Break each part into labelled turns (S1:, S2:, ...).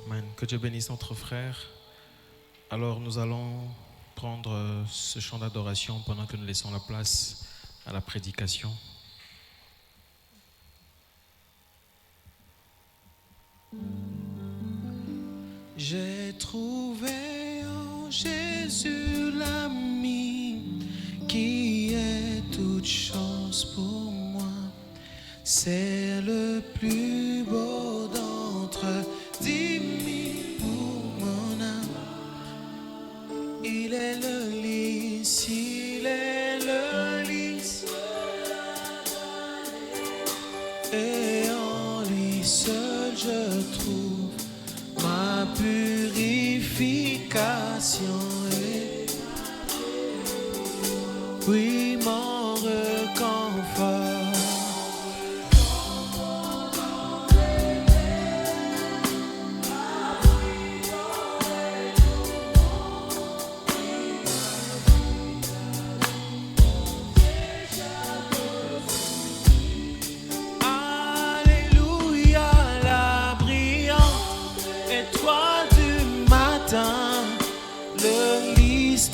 S1: Amen. Que Dieu bénisse notre frère. Alors nous allons prendre ce chant d'adoration pendant que nous laissons la place à la prédication.
S2: J'ai trouvé en Jésus l'ami qui est toute chose pour moi. C'est le plus beau d'entre 10 000 pour mon âme. Il est le lys, il est le lys. Et en lui seul je trouve ma purification. Et oui, mon réconfort.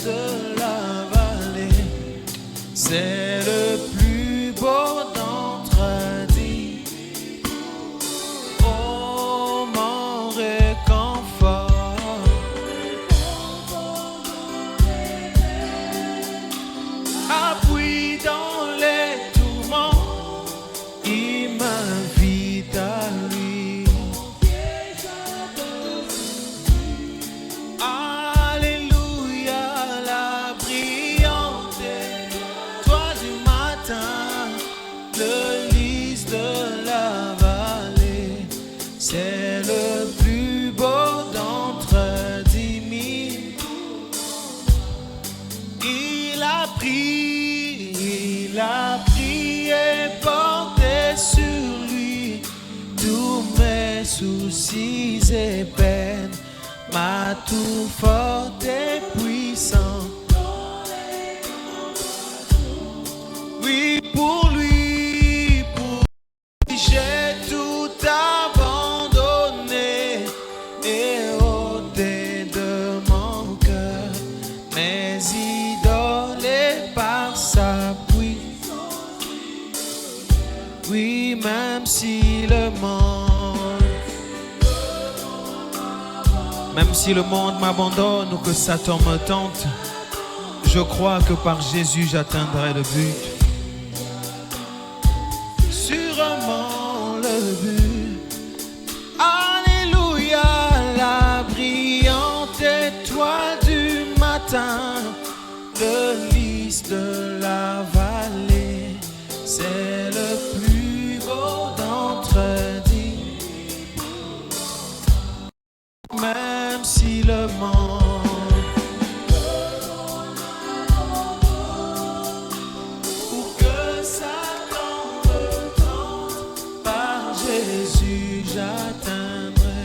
S2: De la vallée, c'est le plus beau d'entre 10. Oh, mon réconfort. Appui dans les tourments, il m'invite à lui. C'est le plus beau d'entre 10 000. Il a pris et porté sur lui tous mes soucis et peines, ma tout forte et puissante. Oui, pour lui, j'ai tout abandonné et ôté de mon cœur mes idoles et par sa puissance. Oui, même si le monde m'abandonne ou que Satan me tente, je crois que par Jésus j'atteindrai le but. Sûrement le but. Alléluia, la brillante étoile du matin, le lys de la vallée, c'est le plus beau d'entre 10. Même si le monde Jésus, j'atteindrai.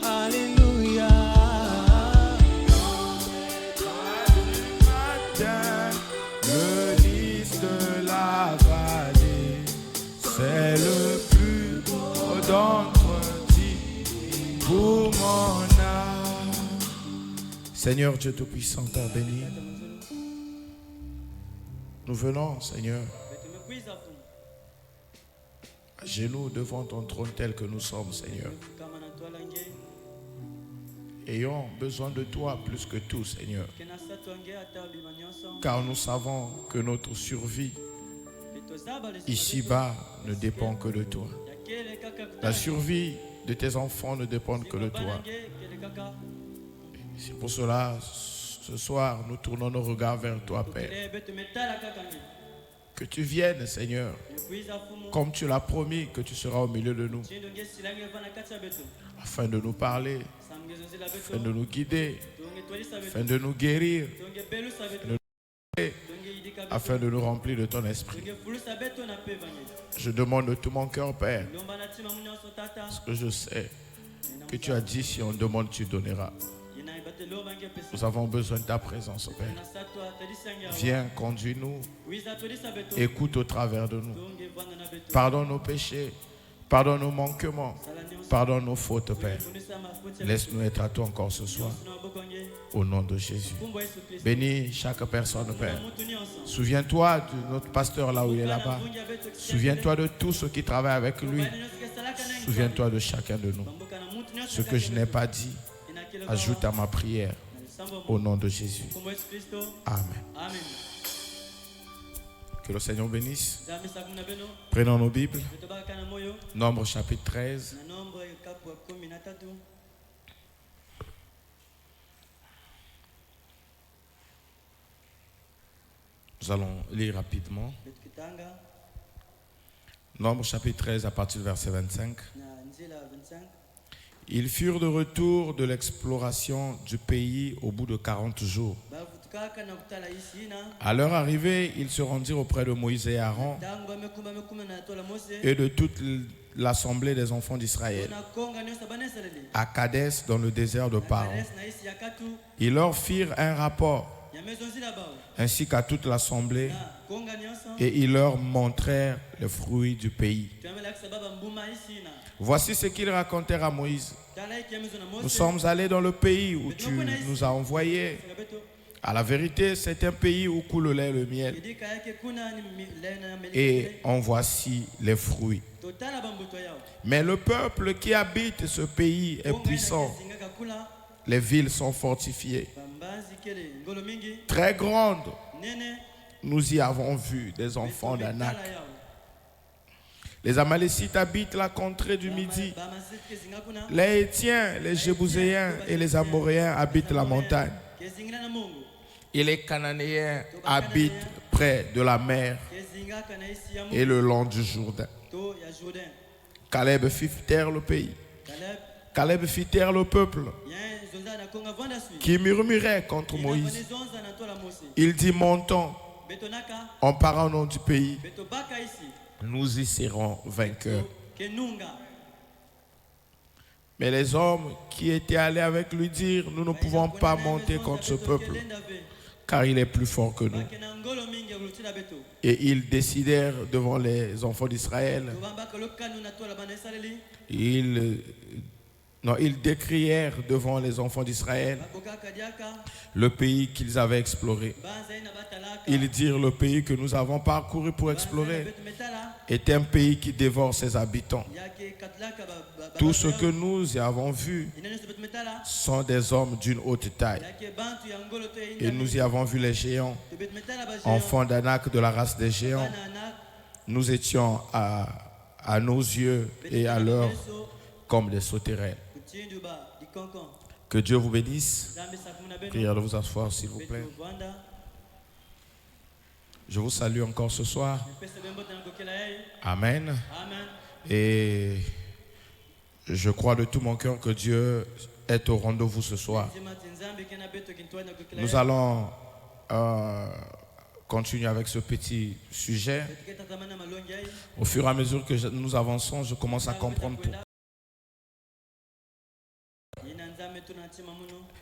S2: Alléluia.
S3: Le lys de la vallée, c'est le plus beau d'entre 10 pour mon âme. Seigneur Dieu Tout-Puissant, Père béni, nous venons, Seigneur, à genoux devant ton trône tel que nous sommes, Seigneur. Ayons besoin de toi plus que tout, Seigneur. Car nous savons que notre survie ici-bas ne dépend que de toi. La survie de tes enfants ne dépend que de toi. C'est pour cela, ce soir, nous tournons nos regards vers toi, Père. Que tu viennes, Seigneur, comme tu l'as promis, que tu seras au milieu de nous, afin de nous parler, afin de nous guider, afin de nous guérir, afin de nous remplir de ton esprit. Je demande de tout mon cœur, Père, parce que je sais que tu as dit, si on demande, tu donneras. Nous avons besoin de ta présence, Père. Viens, conduis-nous. Écoute au travers de nous. Pardonne nos péchés. Pardonne nos manquements. Pardonne nos fautes, Père. Laisse-nous être à toi encore ce soir. Au nom de Jésus. Bénis chaque personne, Père. Souviens-toi de notre pasteur là où il est là-bas. Souviens-toi de tous ceux qui travaillent avec lui. Souviens-toi de chacun de nous. Ce que je n'ai pas dit, ajoute à ma prière. Au nom de Jésus. Amen. Que le Seigneur bénisse. Prenons nos Bibles. Nombre chapitre 13. Nous allons lire rapidement. Nombre chapitre 13 à partir du verset 25. Ils furent de retour de l'exploration du pays au bout de 40 jours. À leur arrivée, ils se rendirent auprès de Moïse et Aaron et de toute l'assemblée des enfants d'Israël à Kadès dans le désert de Paran. Ils leur firent un rapport ainsi qu'à toute l'assemblée et ils leur montrèrent les fruits du pays. Voici ce qu'ils racontèrent à Moïse. Nous sommes allés dans le pays où tu nous as envoyés. À la vérité, c'est un pays où coule le lait et le miel. Et en voici les fruits. Mais le peuple qui habite ce pays est puissant. Les villes sont fortifiées, très grandes. Nous y avons vu des enfants d'Anak. Les Amalécites habitent la contrée du Midi. Les Hétiens, les Jébouséens et les Amoréens habitent la montagne. Et les Cananéens habitent près de la mer et le long du Jourdain. Caleb fit taire le pays. Caleb fit taire le peuple qui murmurait contre Moïse. Il dit, montons, on part au nom du pays. Nous y serons vainqueurs. Mais les hommes qui étaient allés avec lui dirent, nous ne pouvons pas monter contre ce peuple, car il est plus fort que nous. Et ils décidèrent devant les enfants d'Israël. Ils décrièrent devant les enfants d'Israël le pays qu'ils avaient exploré. Ils dirent, le pays que nous avons parcouru pour explorer est un pays qui dévore ses habitants. Tout ce que nous y avons vu sont des hommes d'une haute taille. Et nous y avons vu les géants, enfants d'Anak de la race des géants. Nous étions à nos yeux et à leurs comme des sauterelles. Que Dieu vous bénisse. Prière de vous asseoir, s'il vous plaît. Je vous salue encore ce soir. Amen. Et je crois de tout mon cœur que Dieu est au rendez-vous ce soir. Nous allons continuer avec ce petit sujet. Au fur et à mesure que nous avançons, je commence à comprendre pourquoi.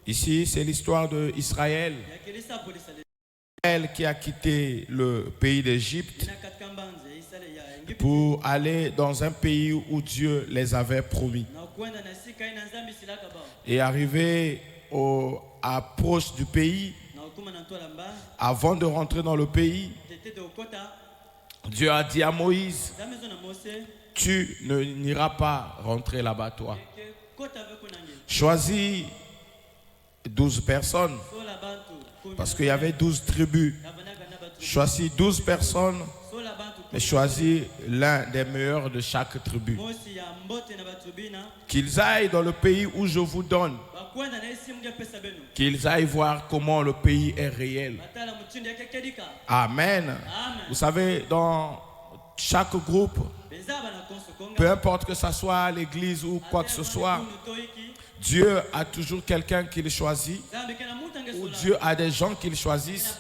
S3: Ici, c'est l'histoire d'Israël. Israël qui a quitté le pays d'Égypte pour aller dans un pays où Dieu les avait promis. Et arrivé à l'approche du pays, avant de rentrer dans le pays, Dieu a dit à Moïse, tu n'iras pas rentrer là-bas toi. Choisis 12 personnes, parce qu'il y avait 12 tribus. Choisis 12 personnes et choisis l'un des meilleurs de chaque tribu. Qu'ils aillent dans le pays où je vous donne. Qu'ils aillent voir comment le pays est réel. Amen. Vous savez, dans chaque groupe, peu importe que ce soit à l'église ou quoi que ce soit, Dieu a toujours quelqu'un qu'il choisit, ou Dieu a des gens qu'il choisissent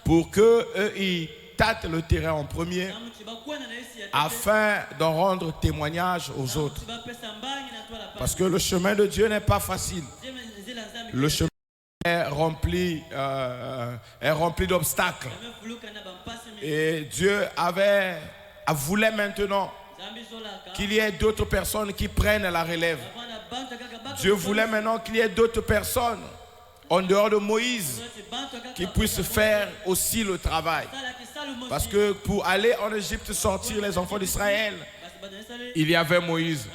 S3: pour qu'eux, ils tâtent le terrain en premier afin d'en rendre témoignage aux autres. Parce que le chemin de Dieu n'est pas facile. le chemin est rempli d'obstacles. Et Dieu voulait maintenant qu'il y ait d'autres personnes qui prennent la relève. Dieu voulait maintenant qu'il y ait d'autres personnes en dehors de Moïse qui puissent faire aussi le travail. Parce que pour aller en Égypte sortir les enfants d'Israël, il y avait Moïse.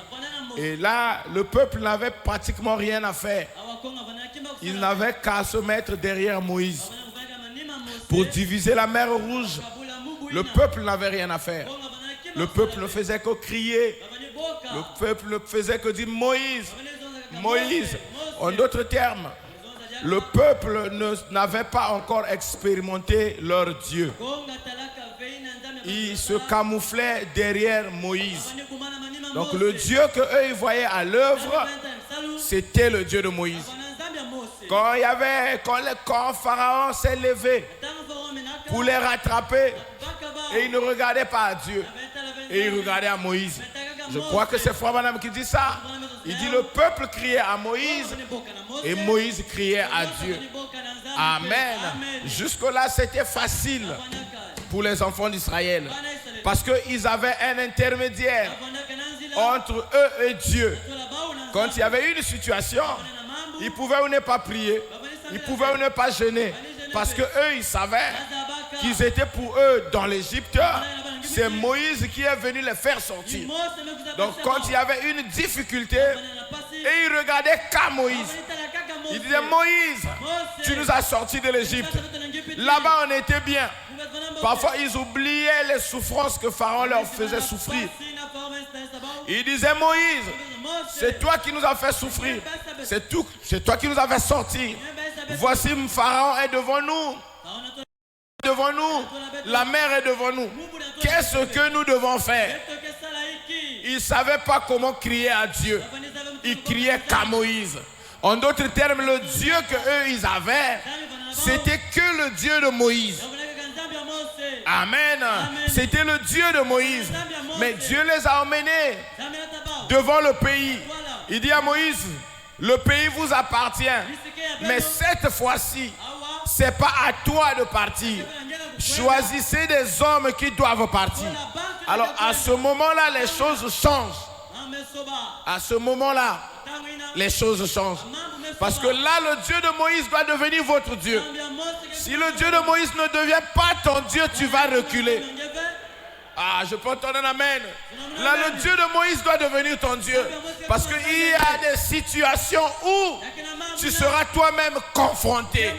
S3: Et là, le peuple n'avait pratiquement rien à faire. Il n'avait qu'à se mettre derrière Moïse. Pour diviser la mer Rouge, le peuple n'avait rien à faire. Le peuple ne faisait que crier. Le peuple ne faisait que dire Moïse, Moïse. En d'autres termes, le peuple n'avait pas encore expérimenté leur Dieu. Ils se camouflaient derrière Moïse. Donc le Dieu qu'eux voyaient à l'œuvre, c'était le Dieu de Moïse. Quand Pharaon s'est levé pour les rattraper, et il ne regardait pas à Dieu, et il regardait à Moïse. Je crois que c'est Frère Branham qui dit ça. Il dit le peuple criait à Moïse et Moïse criait à Dieu. Amen. Jusque-là, c'était facile pour les enfants d'Israël parce qu'ils avaient un intermédiaire entre eux et Dieu. Quand il y avait une situation, ils pouvaient ou ne pas prier, ils pouvaient ou ne pas jeûner parce que eux, ils savaient qu'ils étaient pour eux dans l'Égypte. C'est Moïse qui est venu les faire sortir. Donc quand il y avait une difficulté, et il regardait qu'à Moïse. Il disait Moïse, tu nous as sortis de l'Égypte. Là-bas on était bien. Parfois ils oubliaient les souffrances que Pharaon leur faisait souffrir. Il disait Moïse, c'est toi qui nous as fait souffrir. C'est toi qui nous as fait sortir. Voici Pharaon est devant nous. Devant nous, la mer est devant nous. Qu'est-ce que nous devons faire? Ils ne savaient pas comment crier à Dieu. Ils criaient qu'à Moïse. En d'autres termes, le Dieu qu'eux ils avaient, c'était que le Dieu de Moïse. Amen. C'était le Dieu de Moïse. Mais Dieu les a emmenés devant le pays. Il dit à Moïse, le pays vous appartient. Mais cette fois-ci, ce n'est pas à toi de partir. Choisissez des hommes qui doivent partir. Alors à ce moment-là, les choses changent. À ce moment-là, les choses changent. Parce que là, le Dieu de Moïse doit devenir votre Dieu. Si le Dieu de Moïse ne devient pas ton Dieu, tu vas reculer. Ah, je peux entendre un amen. Là, le Dieu de Moïse doit devenir ton Dieu. Parce qu'il y a des situations où tu seras toi-même confronté.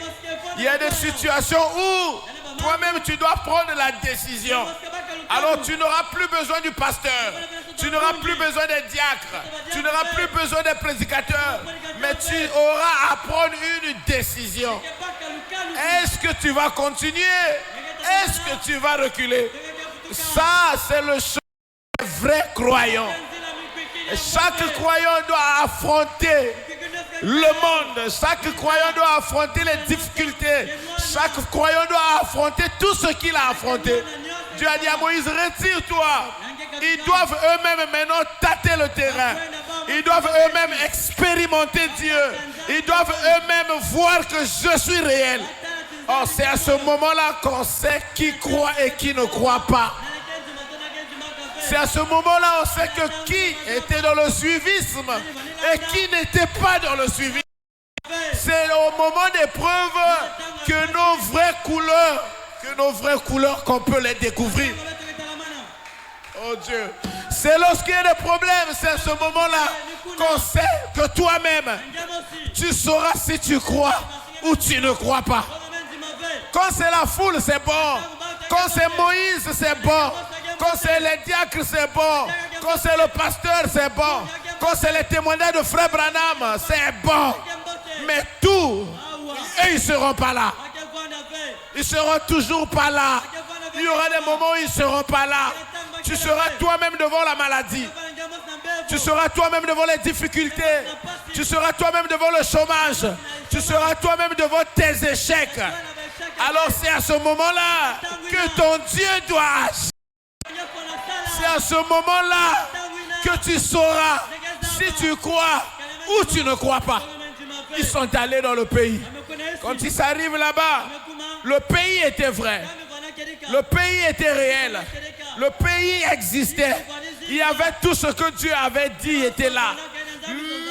S3: Il y a des situations où toi-même tu dois prendre la décision. Alors tu n'auras plus besoin du pasteur. Tu n'auras plus besoin des diacres. Tu n'auras plus besoin des prédicateurs. Mais tu auras à prendre une décision. Est-ce que tu vas continuer? Est-ce que tu vas reculer? Ça, c'est le chemin des vrais croyants. Et chaque croyant doit affronter le monde. Chaque croyant doit affronter les difficultés. Chaque croyant doit affronter tout ce qu'il a affronté. Dieu a dit à Moïse, retire-toi. Ils doivent eux-mêmes maintenant tâter le terrain. Ils doivent eux-mêmes expérimenter Dieu. Ils doivent eux-mêmes voir que je suis réel. Or, c'est à ce moment-là qu'on sait qui croit et qui ne croit pas. C'est à ce moment-là on sait que qui était dans le suivisme et qui n'était pas dans le suivisme. C'est au moment d'épreuve que nos vraies couleurs qu'on peut les découvrir. Oh Dieu. C'est lorsqu'il y a des problèmes, c'est à ce moment-là qu'on sait que toi-même, tu sauras si tu crois ou tu ne crois pas. Quand c'est la foule, c'est bon. Quand c'est Moïse, c'est bon. Quand c'est les diacres, c'est bon. Quand c'est le pasteur, c'est bon. Quand c'est les témoignages de Frère Branham, c'est bon. Mais tout, ils ne seront pas là. Ils ne seront toujours pas là. Il y aura des moments où ils ne seront pas là. Tu seras toi-même devant la maladie. Tu seras toi-même devant les difficultés. Tu seras toi-même devant le chômage. Tu seras toi-même devant tes échecs. Alors c'est à ce moment-là que ton Dieu doit agir. C'est à ce moment-là que tu sauras si tu crois ou tu ne crois pas. Ils sont allés dans le pays. Quand ils arrivent là-bas, le pays était vrai. Le pays était réel. Le pays existait. Il y avait tout ce que Dieu avait dit était là.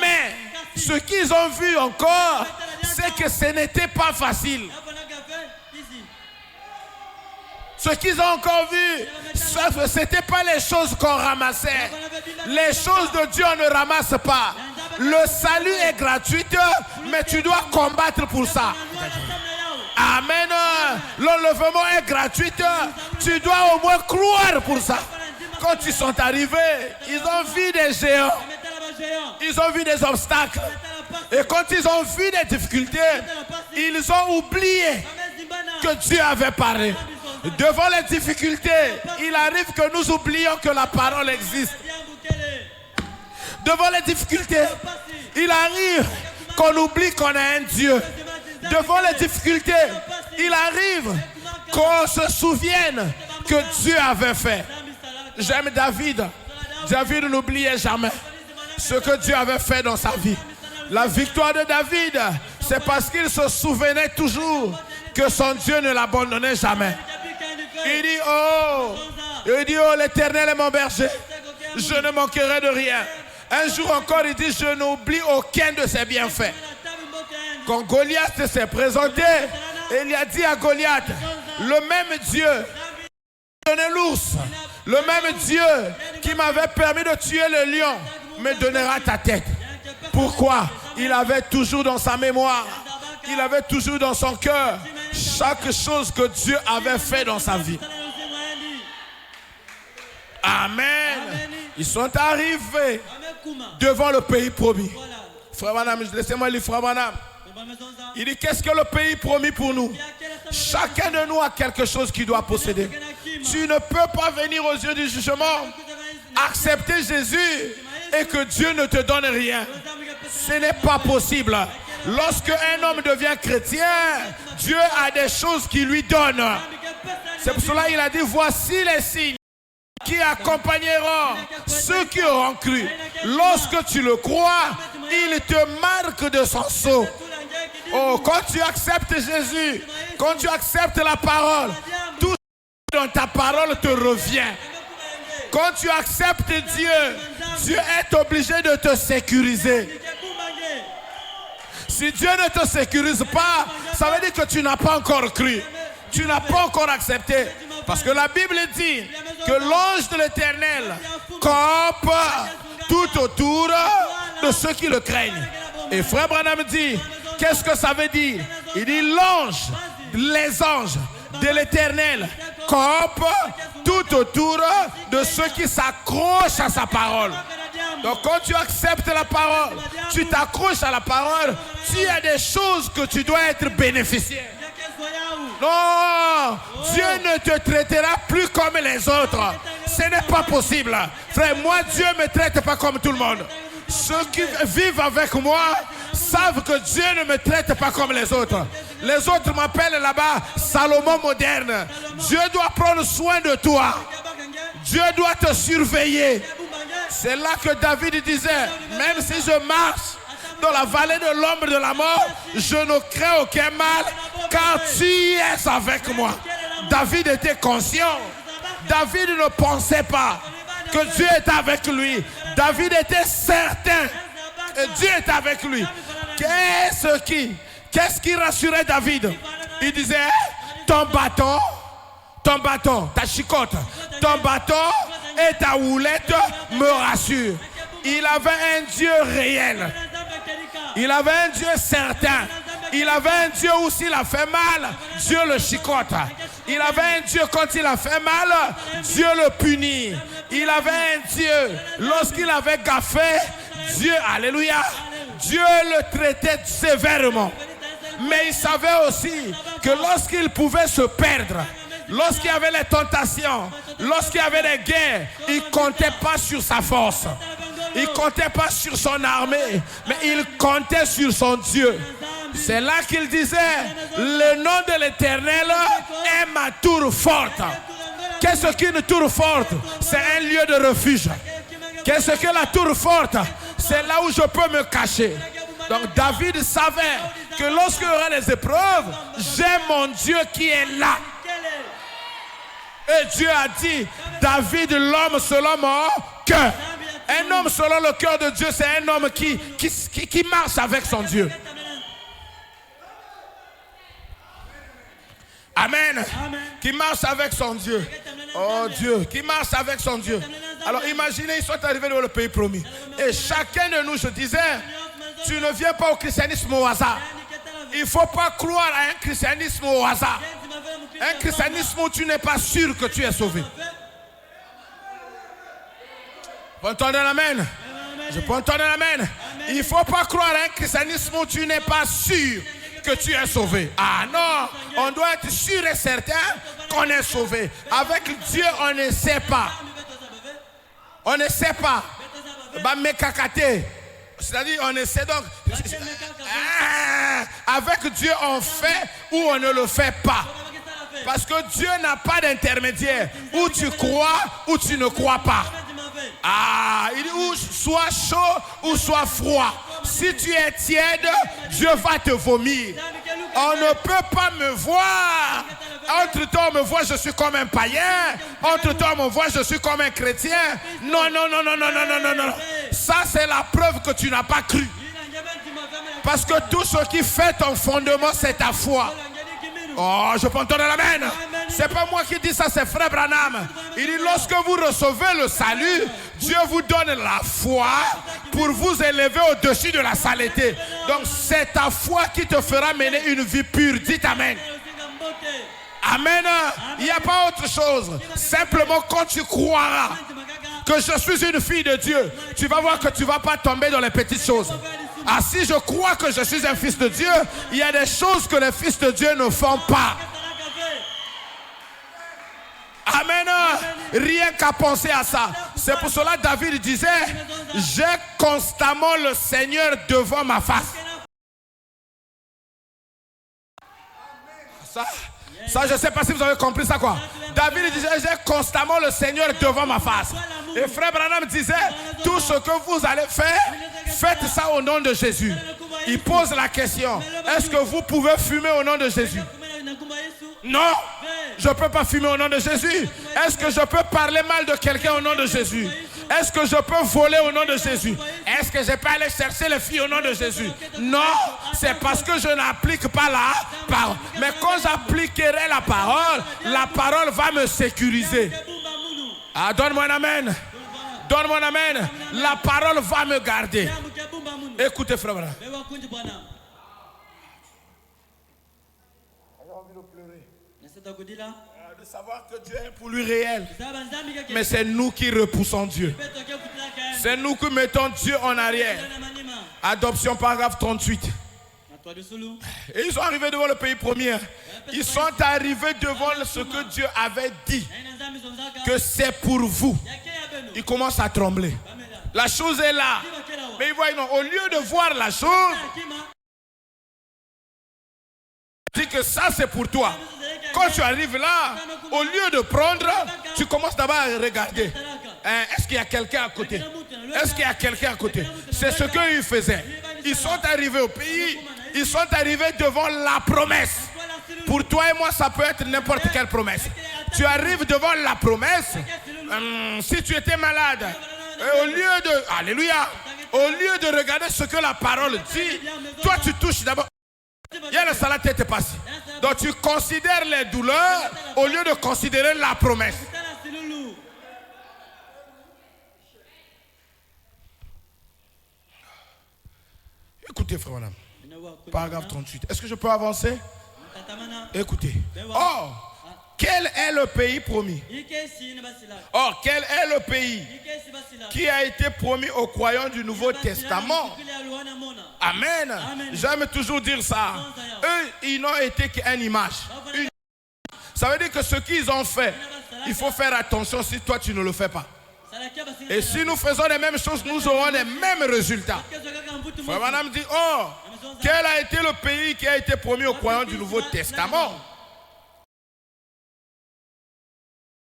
S3: Mais ce qu'ils ont vu encore, c'est que ce n'était pas facile. Ce qu'ils ont encore vu, ce n'était pas les choses qu'on ramassait. Les choses de Dieu, on ne ramasse pas. Le salut est gratuit, mais tu dois combattre pour ça. Amen. L'enlèvement est gratuit. Tu dois au moins croire pour ça. Quand ils sont arrivés, ils ont vu des géants. Ils ont vu des obstacles. Et quand ils ont vu des difficultés, ils ont oublié que Dieu avait parlé. Devant les difficultés, il arrive que nous oublions que la parole existe. Devant les difficultés, il arrive qu'on oublie qu'on a un Dieu. Devant les difficultés, il arrive qu'on se souvienne que Dieu avait fait. J'aime David. David n'oubliait jamais ce que Dieu avait fait dans sa vie. La victoire de David, c'est parce qu'il se souvenait toujours que son Dieu ne l'abandonnait jamais. Il dit, oh, l'Éternel est mon berger. Je ne manquerai de rien. Un jour encore, il dit, je n'oublie aucun de ses bienfaits. Quand Goliath s'est présenté, il a dit à Goliath, le même Dieu qui m'a donné l'ours, le même Dieu qui m'avait permis de tuer le lion, me donnera ta tête. Pourquoi? Il avait toujours dans sa mémoire, il avait toujours dans son cœur chaque chose que Dieu avait fait dans sa vie. Amen. Ils sont arrivés devant le pays promis. Frère Branham, laissez-moi lire Frère Branham. Il dit, qu'est-ce que le pays promis pour nous? Chacun de nous a quelque chose qu'il doit posséder. Tu ne peux pas venir aux yeux du jugement, accepter Jésus et que Dieu ne te donne rien. Ce n'est pas possible. Lorsque un homme devient chrétien, Dieu a des choses qu'il lui donne. C'est pour cela qu'il a dit, voici les signes qui accompagneront ceux qui auront cru. Lorsque tu le crois, il te marque de son sceau. Oh, quand tu acceptes Jésus, quand tu acceptes la parole, tout dans ta parole te revient. Quand tu acceptes Dieu, Dieu est obligé de te sécuriser. Si Dieu ne te sécurise pas, ça veut dire que tu n'as pas encore cru. Tu n'as pas encore accepté. Parce que la Bible dit que l'ange de l'Éternel campe tout autour de ceux qui le craignent. Et Frère Branham dit, qu'est-ce que ça veut dire? Il dit l'ange, les anges de l'Éternel campent tout autour de ceux qui s'accrochent à sa parole. Donc quand tu acceptes la parole, tu t'accroches à la parole, tu as des choses que tu dois être bénéficiaire. Non, Dieu ne te traitera plus comme les autres. Ce n'est pas possible. Frère, moi, Dieu ne me traite pas comme tout le monde. Ceux qui vivent avec moi savent que Dieu ne me traite pas comme les autres. Les autres m'appellent là-bas Salomon moderne. Dieu doit prendre soin de toi. Dieu doit te surveiller. C'est là que David disait, même si je marche dans la vallée de l'ombre de la mort, je ne crains aucun mal, car tu es avec moi. David était conscient. David ne pensait pas que Dieu était avec lui. David était certain que Dieu était avec lui. Qu'est-ce qui rassurait David? Il disait, ton bâton, ta chicotte, ton bâton et ta houlette me rassurent. Il avait un Dieu réel. Il avait un Dieu certain. Il avait un Dieu où s'il a fait mal, Dieu le chicote. Il avait un Dieu quand il a fait mal, Dieu le punit. Il avait un Dieu lorsqu'il avait gaffé, Dieu, alléluia, Dieu le traitait sévèrement. Mais il savait aussi que lorsqu'il pouvait se perdre, lorsqu'il y avait les tentations, lorsqu'il y avait les guerres, il ne comptait pas sur sa force. Il ne comptait pas sur son armée, mais il comptait sur son Dieu. C'est là qu'il disait, le nom de l'Éternel est ma tour forte. Qu'est-ce qu'une tour forte? C'est un lieu de refuge. Qu'est-ce que la tour forte? C'est là où je peux me cacher. Donc David savait que lorsqu'il y aura les épreuves, j'ai mon Dieu qui est là. Et Dieu a dit, David, l'homme selon mon cœur. Un homme selon le cœur de Dieu, c'est un homme qui marche avec son Dieu. Amen. Qui marche avec son Dieu. Oh Dieu, qui marche avec son Dieu. Alors imaginez, ils sont arrivés dans le pays promis. Et chacun de nous, je disais, tu ne viens pas au christianisme au hasard. Il ne faut pas croire à un christianisme au hasard. Un christianisme où tu n'es pas sûr que tu es sauvé. Vous entendez l'amen? Je peux entendre l'amen. Il ne faut pas croire à un christianisme où tu n'es pas sûr que tu es sauvé. Ah non, on doit être sûr et certain qu'on est sauvé. Avec Dieu, on ne sait pas. On ne sait pas. C'est-à-dire, on essaie donc. Avec Dieu, on fait ou on ne le fait pas. Parce que Dieu n'a pas d'intermédiaire. Ou tu crois ou tu ne crois pas. Ah, il dit ou soit chaud ou soit froid. Si tu es tiède, Dieu va te vomir. On ne peut pas me voir. Entre-temps, on me voit, je suis comme un païen. Entre-temps, on me voit, je suis comme un chrétien. Non, non, non, non, non, non, non, non, non. Ça, c'est la preuve que tu n'as pas cru. Parce que tout ce qui fait ton fondement, c'est ta foi. Oh, je peux entendre l'amen. C'est pas moi qui dis ça, c'est Frère Branham. Il dit, lorsque vous recevez le salut, Dieu vous donne la foi pour vous élever au-dessus de la saleté. Donc, c'est ta foi qui te fera mener une vie pure. Dites amen. Amen. Il n'y a pas autre chose. Simplement, quand tu croiras que je suis une fille de Dieu, tu vas voir que tu ne vas pas tomber dans les petites choses. Ah, si je crois que je suis un fils de Dieu, il y a des choses que les fils de Dieu ne font pas. Amen. Rien qu'à penser à ça. C'est pour cela que David disait, j'ai constamment le Seigneur devant ma face. Ça, je ne sais pas si vous avez compris ça, quoi. David disait, j'ai constamment le Seigneur devant ma face. Et Frère Branham disait, tout ce que vous allez faire, faites ça au nom de Jésus. Il pose la question, est-ce que vous pouvez fumer au nom de Jésus? Non, je ne peux pas fumer au nom de Jésus. Est-ce que je peux parler mal de quelqu'un au nom de Jésus? Est-ce que je peux voler au nom de Jésus? Est-ce que je peux aller chercher les filles au nom de Jésus? Non, c'est parce que je n'applique pas la parole. Mais quand j'appliquerai la parole va me sécuriser. Ah, donne-moi un amen. Donne-moi un amen. La parole va me garder. Écoutez, frère. J'ai envie de pleurer. De savoir que Dieu est pour lui réel. Mais c'est nous qui repoussons Dieu. C'est nous qui mettons Dieu en arrière. Adoption, paragraphe 38. Et ils sont arrivés devant le pays premier. Ils sont arrivés devant ce que Dieu avait dit. Que c'est pour vous. Ils commencent à trembler. La chose est là. Mais ils voient, non, au lieu de voir la chose, dit que ça c'est pour toi. Quand tu arrives là, au lieu de prendre, tu commences d'abord à regarder. Est-ce qu'il y a quelqu'un à côté? Est-ce qu'il y a quelqu'un à côté? C'est ce qu'ils faisaient. Ils sont arrivés au pays, ils sont arrivés devant la promesse. Pour toi et moi, ça peut être n'importe quelle promesse. Tu arrives devant la promesse. Si tu étais malade, au lieu de, alléluia, au lieu de regarder ce que la parole dit, toi tu touches d'abord. Il y a le salade tête passée. Donc tu considères les douleurs au lieu de considérer la promesse. Écoutez, frère madame. Paragraphe 38. Est-ce que je peux avancer? Écoutez. Oh, quel est le pays promis? Oh, quel est le pays qui a été promis aux croyants du Nouveau Testament? Amen. J'aime toujours dire ça. Eux, ils n'ont été qu'une image. Ça veut dire que ce qu'ils ont fait, il faut faire attention si toi tu ne le fais pas. Et si nous faisons les mêmes choses, nous aurons les mêmes résultats. Frère Madame dit, oh, quel a été le pays qui a été promis aux croyants du Nouveau Testament?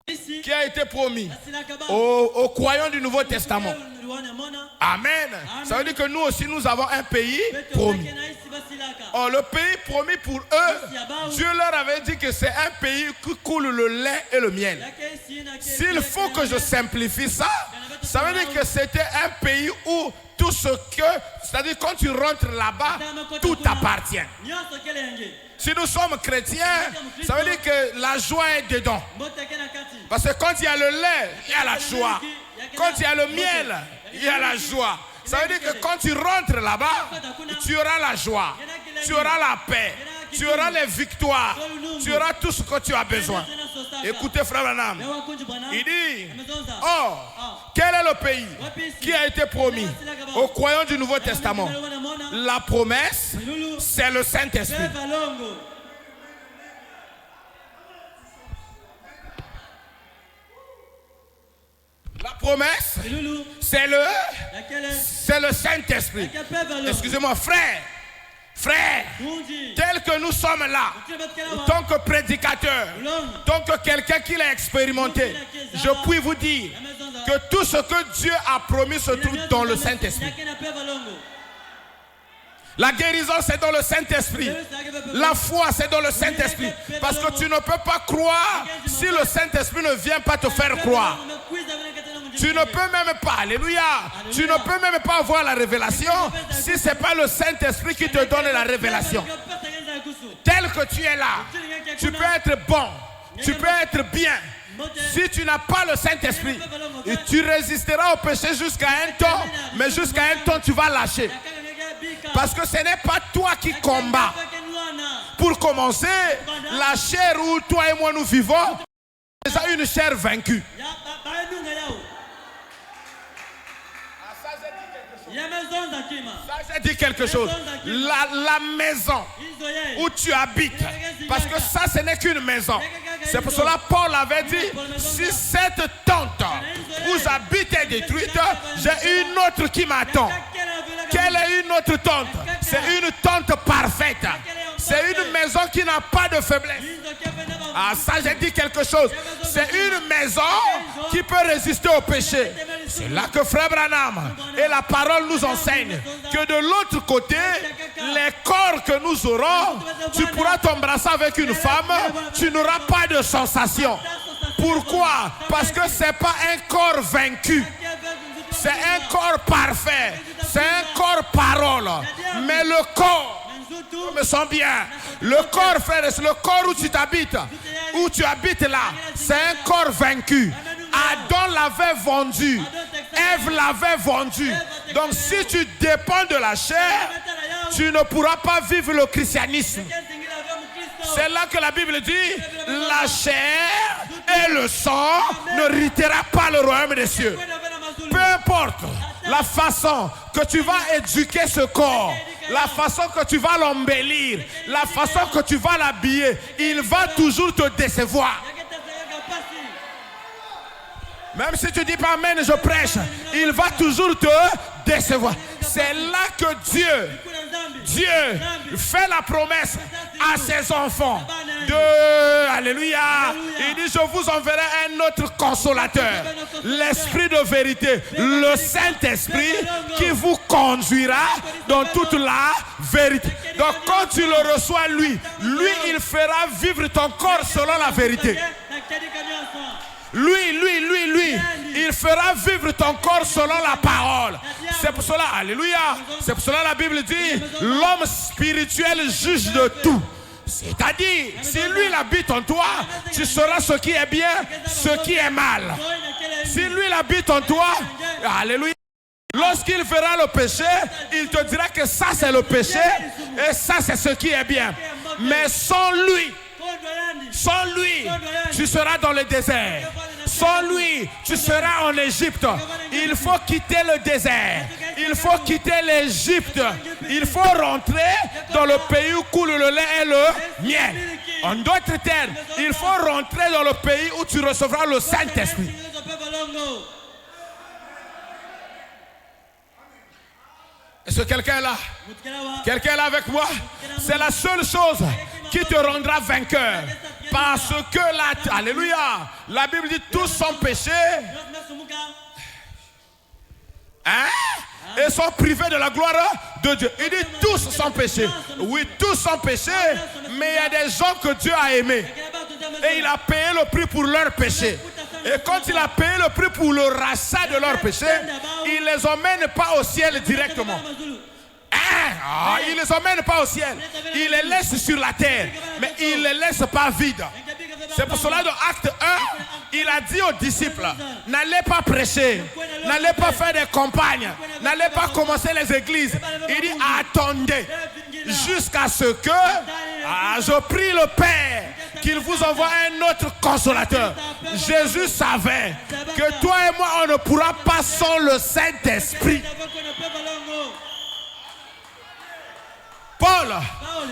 S3: Qui a été promis aux croyants du Nouveau Testament? Amen. Ça veut dire que nous aussi, nous avons un pays promis. Oh, le pays promis pour eux, Dieu leur avait dit que c'est un pays qui coule le lait et le miel. S'il faut que je simplifie ça, ça veut dire que c'était un pays où tout ce que, c'est-à-dire quand tu rentres là-bas, tout t'appartient. Si nous sommes chrétiens, ça veut dire que la joie est dedans. Parce que quand il y a le lait, il y a la joie. Quand il y a le miel, il y a la joie. Ça veut dire que quand tu rentres là-bas, tu auras la joie, tu auras la paix, tu auras les victoires, tu auras tout ce que tu as besoin. Écoutez, frère Branham, il dit, oh, quel est le pays qui a été promis aux croyants du Nouveau Testament? La promesse, c'est le Saint-Esprit. La promesse, c'est le Saint-Esprit. Excusez-moi, frère, tel que nous sommes là, en tant que prédicateur, en tant que quelqu'un qui l'a expérimenté, je puis vous dire que tout ce que Dieu a promis se trouve dans le Saint-Esprit. La guérison, c'est dans le Saint-Esprit. La foi, c'est dans le Saint-Esprit. Parce que tu ne peux pas croire si le Saint-Esprit ne vient pas te faire croire. Tu ne peux même pas, alléluia, tu ne peux même pas avoir la révélation si ce n'est pas le Saint-Esprit qui te donne la révélation. Tel que tu es là, tu peux être bon, tu peux être bien. Si tu n'as pas le Saint-Esprit, tu résisteras au péché jusqu'à un temps, mais jusqu'à un temps tu vas lâcher. Parce que ce n'est pas toi qui combats. Pour commencer, la chair où toi et moi nous vivons, c'est déjà une chair vaincue. Ça, j'ai dit quelque chose. La maison où tu habites, parce que ça, ce n'est qu'une maison. C'est pour cela que Paul avait dit, si cette tente où j'habite est détruite, j'ai une autre qui m'attend. Quelle est une autre tente? C'est une tente parfaite. C'est une maison qui n'a pas de faiblesse. Ah, ça, j'ai dit quelque chose. C'est une maison qui peut résister au péché. C'est là que Frère Branham et la parole nous enseignent que de l'autre côté, les corps que nous aurons, tu pourras t'embrasser avec une femme, tu n'auras pas de sensation. Pourquoi? Parce que ce n'est pas un corps vaincu. C'est un corps parfait. C'est un corps parole. Mais le corps, je me sens bien. Le corps, frère, c'est le corps où tu t'habites. Où tu habites là. C'est un corps vaincu. Adam l'avait vendu. Ève l'avait vendu. Donc si tu dépends de la chair, tu ne pourras pas vivre le christianisme. C'est là que la Bible dit, la chair et le sang n'héritera pas le royaume des cieux. Peu importe la façon que tu vas éduquer ce corps, la façon que tu vas l'embellir, la façon que tu vas l'habiller, il va toujours te décevoir. Même si tu dis pas amen, je prêche, il va toujours te décevoir. C'est là que Dieu fait la promesse à ses enfants alléluia. Il dit, je vous enverrai un autre consolateur, l'Esprit de vérité, le Saint-Esprit qui vous conduira dans toute la vérité. Donc quand tu le reçois, lui, il fera vivre ton corps selon la vérité. Lui, il fera vivre ton corps selon la parole. C'est pour cela, alléluia, c'est pour cela la Bible dit, l'homme spirituel juge de tout. C'est-à-dire, si lui il habite en toi, tu sauras ce qui est bien, ce qui est mal. Si lui il habite en toi, alléluia, lorsqu'il verra le péché, il te dira que ça c'est le péché et ça c'est ce qui est bien. Mais sans lui, tu seras dans le désert. Sans lui, tu seras en Égypte. Il faut quitter le désert. Il faut quitter l'Égypte. Il faut rentrer dans le pays où coule le lait et le miel. En d'autres termes, il faut rentrer dans le pays où tu recevras le Saint-Esprit. Est-ce que quelqu'un est là? Quelqu'un est là avec moi? C'est la seule chose qui te rendra vainqueur. Parce que là, alléluia, la Bible dit tous sont péchés. Et sont privés de la gloire de Dieu. Il dit tous sont péchés. Oui, tous sont péchés, mais il y a des gens que Dieu a aimés. Et il a payé le prix pour leurs péchés. Et quand il a payé le prix pour le rachat de leurs péchés, il ne les emmène pas au ciel directement. Il ne les emmène pas au ciel. Il les laisse sur la terre. Mais il ne les laisse pas vides. C'est pour cela dans Acte 1, il a dit aux disciples, n'allez pas prêcher, n'allez pas faire des campagnes, n'allez pas commencer les églises. Il dit, attendez jusqu'à ce que je prie le Père qu'il vous envoie un autre consolateur. Jésus savait que toi et moi, on ne pourra pas sans le Saint-Esprit. Paul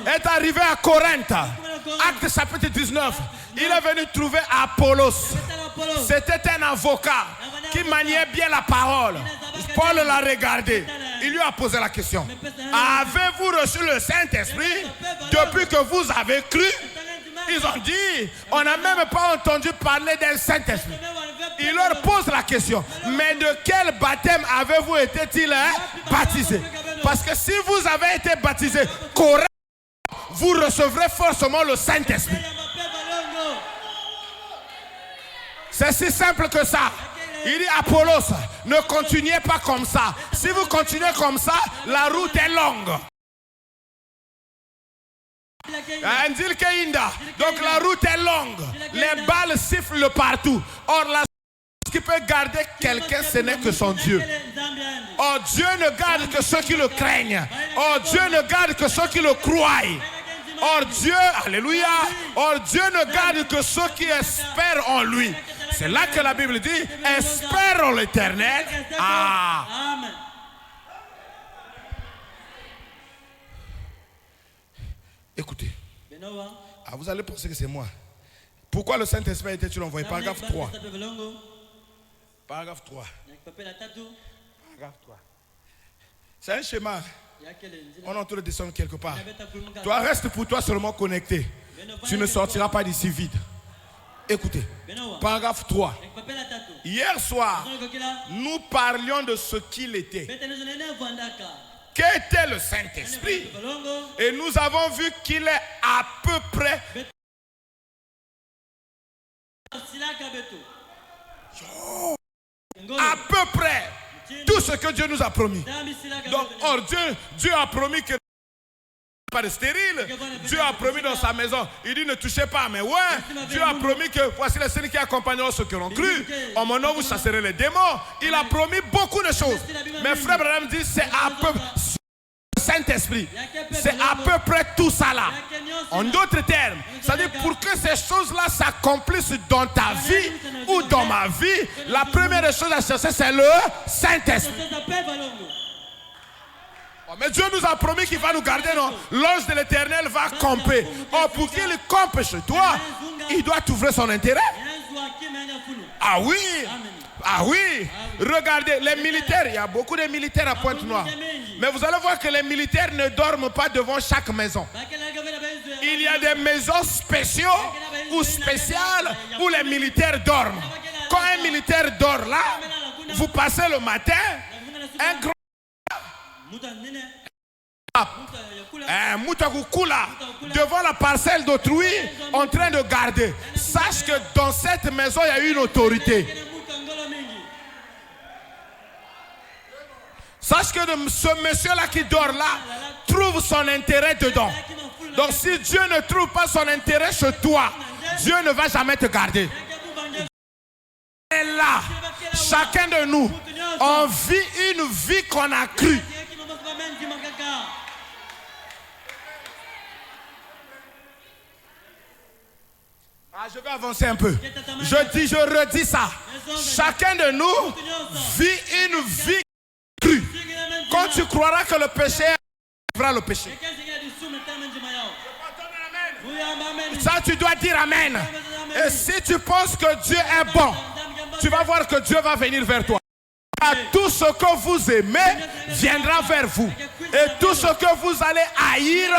S3: est arrivé à Corinthe, Acte chapitre 19. Il est venu trouver Apollos. C'était un avocat qui maniait bien la parole. Paul l'a regardé. Il lui a posé la question. Avez-vous reçu le Saint-Esprit depuis que vous avez cru? Ils ont dit, on n'a même pas entendu parler d'un Saint-Esprit. Il leur pose la question, mais de quel baptême avez-vous été baptisé? Parce que si vous avez été baptisé correctement, vous recevrez forcément le Saint-Esprit. C'est si simple que ça. Il dit, Apollos, ne continuez pas comme ça. Si vous continuez comme ça, la route est longue. Donc la route est longue. Les balles sifflent partout. Or la chose qui peut garder quelqu'un, ce n'est que son Dieu. Or Dieu ne garde que ceux qui le craignent. Or Dieu ne garde que ceux qui le croient. Or Dieu, alléluia, or Dieu ne garde que ceux qui espèrent en lui. C'est là que la Bible dit, espère en l'Éternel. Écoutez, vous allez penser que c'est moi. Pourquoi le Saint-Esprit était-il envoyé? Paragraphe 3. Paragraphe 3. Paragraphe 3. C'est un schéma. On est en train de descendre quelque part. Toi, reste pour toi seulement connecté. Tu ne sortiras pas d'ici vide. Écoutez, paragraphe 3. Hier soir, nous parlions de ce qu'il était. Qu'était le Saint-Esprit? Et nous avons vu qu'il est à peu près tout ce que Dieu nous a promis. Donc, or Dieu a promis que pas de stérile. Dieu a promis dans sa maison. Il dit ne touchez pas. Mais ouais, Dieu a promis que voici les signes qui accompagneront ceux qui auront cru. En mon nom vous chasserez les démons. Il a promis beaucoup de choses. Mais frère Branham dit c'est à peu Saint-Esprit. C'est à peu près tout ça là. En d'autres termes, c'est-à-dire pour que ces choses-là s'accomplissent dans ta vie ou dans ma vie, la première chose à chercher c'est le Saint-Esprit. Mais Dieu nous a promis qu'il va nous garder, non? L'ange de l'Éternel va camper. Pour qu'il campe chez toi, il doit t'ouvrir son intérêt. Ah oui, ah oui. Regardez, les militaires, il y a beaucoup de militaires à Pointe-Noire. Mais vous allez voir que les militaires ne dorment pas devant chaque maison. Il y a des maisons spéciaux ou spéciales où les militaires dorment. Quand un militaire dort là, vous passez le matin, un grand devant la parcelle d'autrui en train de garder. Sache que dans cette maison il y a une autorité. Sache que ce monsieur là qui dort là trouve son intérêt dedans. Donc si Dieu ne trouve pas son intérêt chez toi, Dieu ne va jamais te garder. Et là, chacun de nous, on vit une vie qu'on a crue. Je vais avancer un peu. Je redis ça. Chacun de nous vit une vie crue. Quand tu croiras que le péché fera le péché. Ça, tu dois dire amen. Et si tu penses que Dieu est bon, tu vas voir que Dieu va venir vers toi. Tout ce que vous aimez viendra vers vous. Et tout ce que vous allez haïr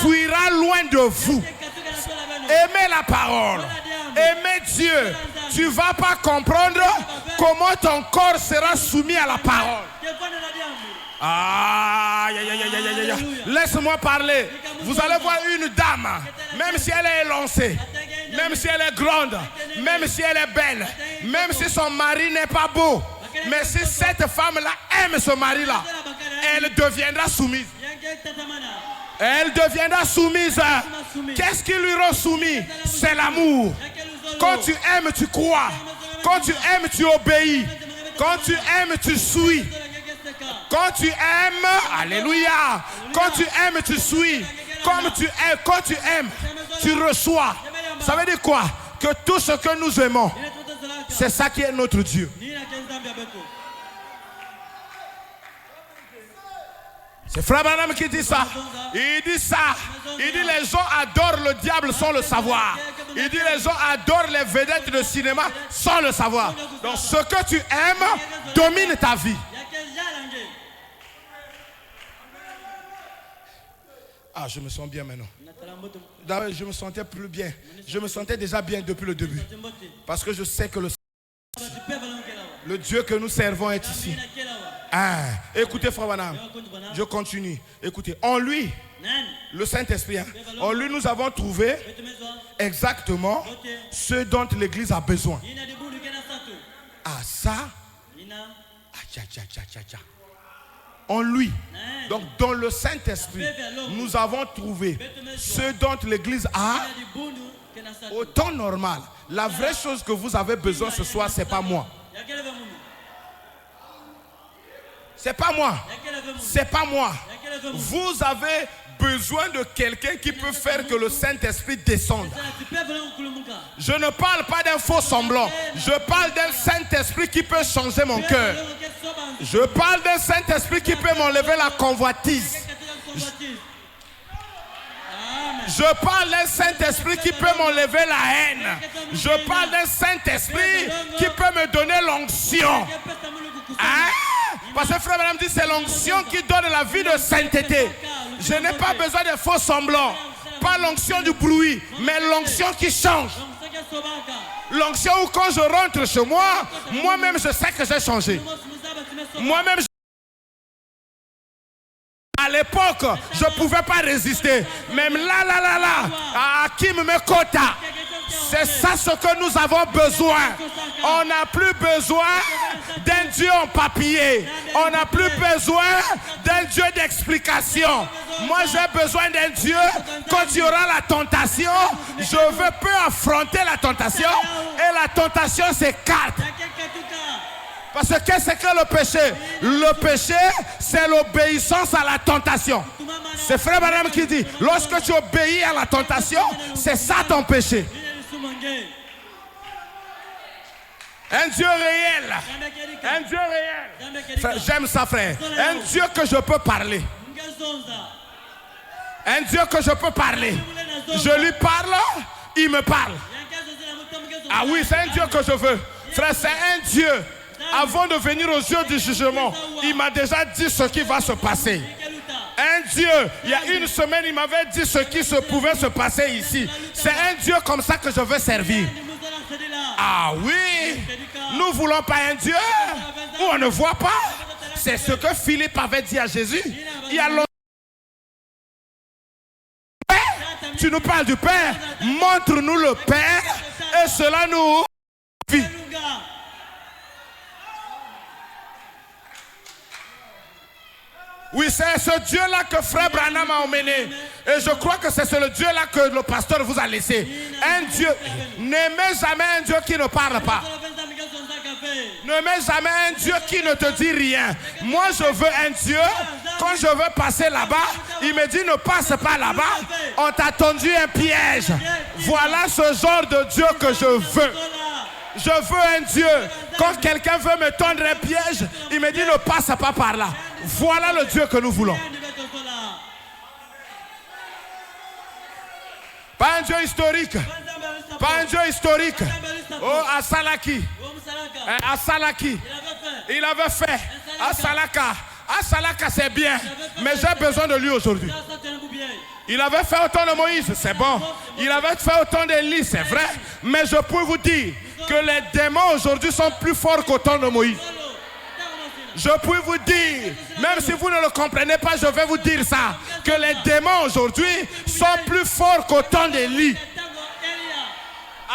S3: fuira loin de vous. Aimez la parole. Aimez Dieu. Tu ne vas pas comprendre comment ton corps sera soumis à la parole. Ah, laisse-moi parler. Vous allez voir une dame, même si elle est élancée, même si elle est grande, même si elle est belle, même si son mari n'est pas beau, mais si cette femme-là aime ce mari-là, elle deviendra soumise. Elle deviendra soumise. Qu'est-ce qui lui rend soumis? C'est l'amour. Quand tu aimes, tu crois. Quand tu aimes, tu obéis. Quand tu aimes, tu suis. Quand tu aimes, alléluia. Quand tu aimes, tu suis. Comme tu aimes, quand tu aimes, tu reçois. Ça veut dire quoi? Que tout ce que nous aimons, c'est ça qui est notre Dieu. C'est Frère Branham qui dit ça. Il dit ça. Il dit les gens adorent le diable sans le savoir. Il dit les gens adorent les vedettes de cinéma sans le savoir. Donc ce que tu aimes domine ta vie. Ah, je me sens bien maintenant. D'abord, je me sentais plus bien. Je me sentais déjà bien depuis le début. Parce que je sais que le Dieu que nous servons est ici. Ah, écoutez, Frère Branham, je continue. Écoutez, en lui, le Saint-Esprit, en lui, nous avons trouvé exactement ce dont l'Église a besoin. Ah, ça. En lui, donc dans le Saint-Esprit, nous avons trouvé ce dont l'Église a au temps normal. La vraie chose que vous avez besoin ce soir, c'est pas moi. C'est pas moi. C'est pas moi. Vous avez besoin de quelqu'un qui peut faire que le Saint-Esprit descende. Je ne parle pas d'un faux semblant. Je parle d'un Saint-Esprit qui peut changer mon cœur. Je parle d'un Saint-Esprit qui peut m'enlever la convoitise. Je parle d'un Saint-Esprit qui peut m'enlever la haine. Je parle d'un Saint-Esprit qui peut me donner l'onction. Hein? Parce que Frère Branham dit c'est l'onction qui donne la vie de sainteté. Je n'ai pas besoin de faux semblants. Pas l'onction du bruit, mais l'onction qui change. L'onction où quand je rentre chez moi, moi-même je sais que j'ai changé. Moi-même, à l'époque, je ne pouvais pas résister. Même là, à qui me quota. C'est ça ce que nous avons besoin. On n'a plus besoin d'un Dieu en papier. On n'a plus besoin d'un Dieu d'explication. Moi, j'ai besoin d'un Dieu. Quand il y aura la tentation, je peux affronter la tentation. Et la tentation s'écarte. Parce que qu'est-ce que le péché? Le péché, c'est l'obéissance à la tentation. C'est Frère Branham qui dit, lorsque tu obéis à la tentation, c'est ça ton péché. Un Dieu réel. Un Dieu réel. J'aime ça, frère. Un Dieu que je peux parler. Un Dieu que je peux parler. Je lui parle, il me parle. Ah oui, c'est un Dieu que je veux. Frère, c'est un Dieu. Avant de venir aux yeux du jugement, il m'a déjà dit ce qui va se passer. Un Dieu, il y a une semaine, il m'avait dit ce qui pouvait se passer ici. C'est un Dieu comme ça que je veux servir. Ah oui, nous ne voulons pas un Dieu où on ne voit pas. C'est ce que Philippe avait dit à Jésus. Il y a longtemps. Tu nous parles du Père, montre-nous le Père et cela nous vit. Oui, c'est ce Dieu-là que Frère Branham a emmené. Et je crois que c'est le Dieu-là que le pasteur vous a laissé. Un Dieu. N'aimez jamais un Dieu qui ne parle pas. N'aimez jamais un Dieu qui ne te dit rien. Moi, je veux un Dieu. Quand je veux passer là-bas, il me dit ne passe pas là-bas. On t'a tendu un piège. Voilà ce genre de Dieu que je veux. Je veux un Dieu. Quand quelqu'un veut me tendre un piège, il me dit ne passe pas par là. Voilà le Dieu que nous voulons. Pas un Dieu historique. Pas un Dieu historique. Oh, à Salaki. À Salaki. Il avait fait. À Salaka. À Salaka, c'est bien. Mais j'ai besoin de lui aujourd'hui. Il avait fait au temps de Moïse, c'est bon. Il avait fait au temps d'Élie, c'est vrai. Mais je peux vous dire que les démons aujourd'hui sont plus forts qu'au temps de Moïse. Je puis vous dire, même si vous ne le comprenez pas, je vais vous dire ça, que les démons aujourd'hui sont plus forts qu'au temps d'Élie.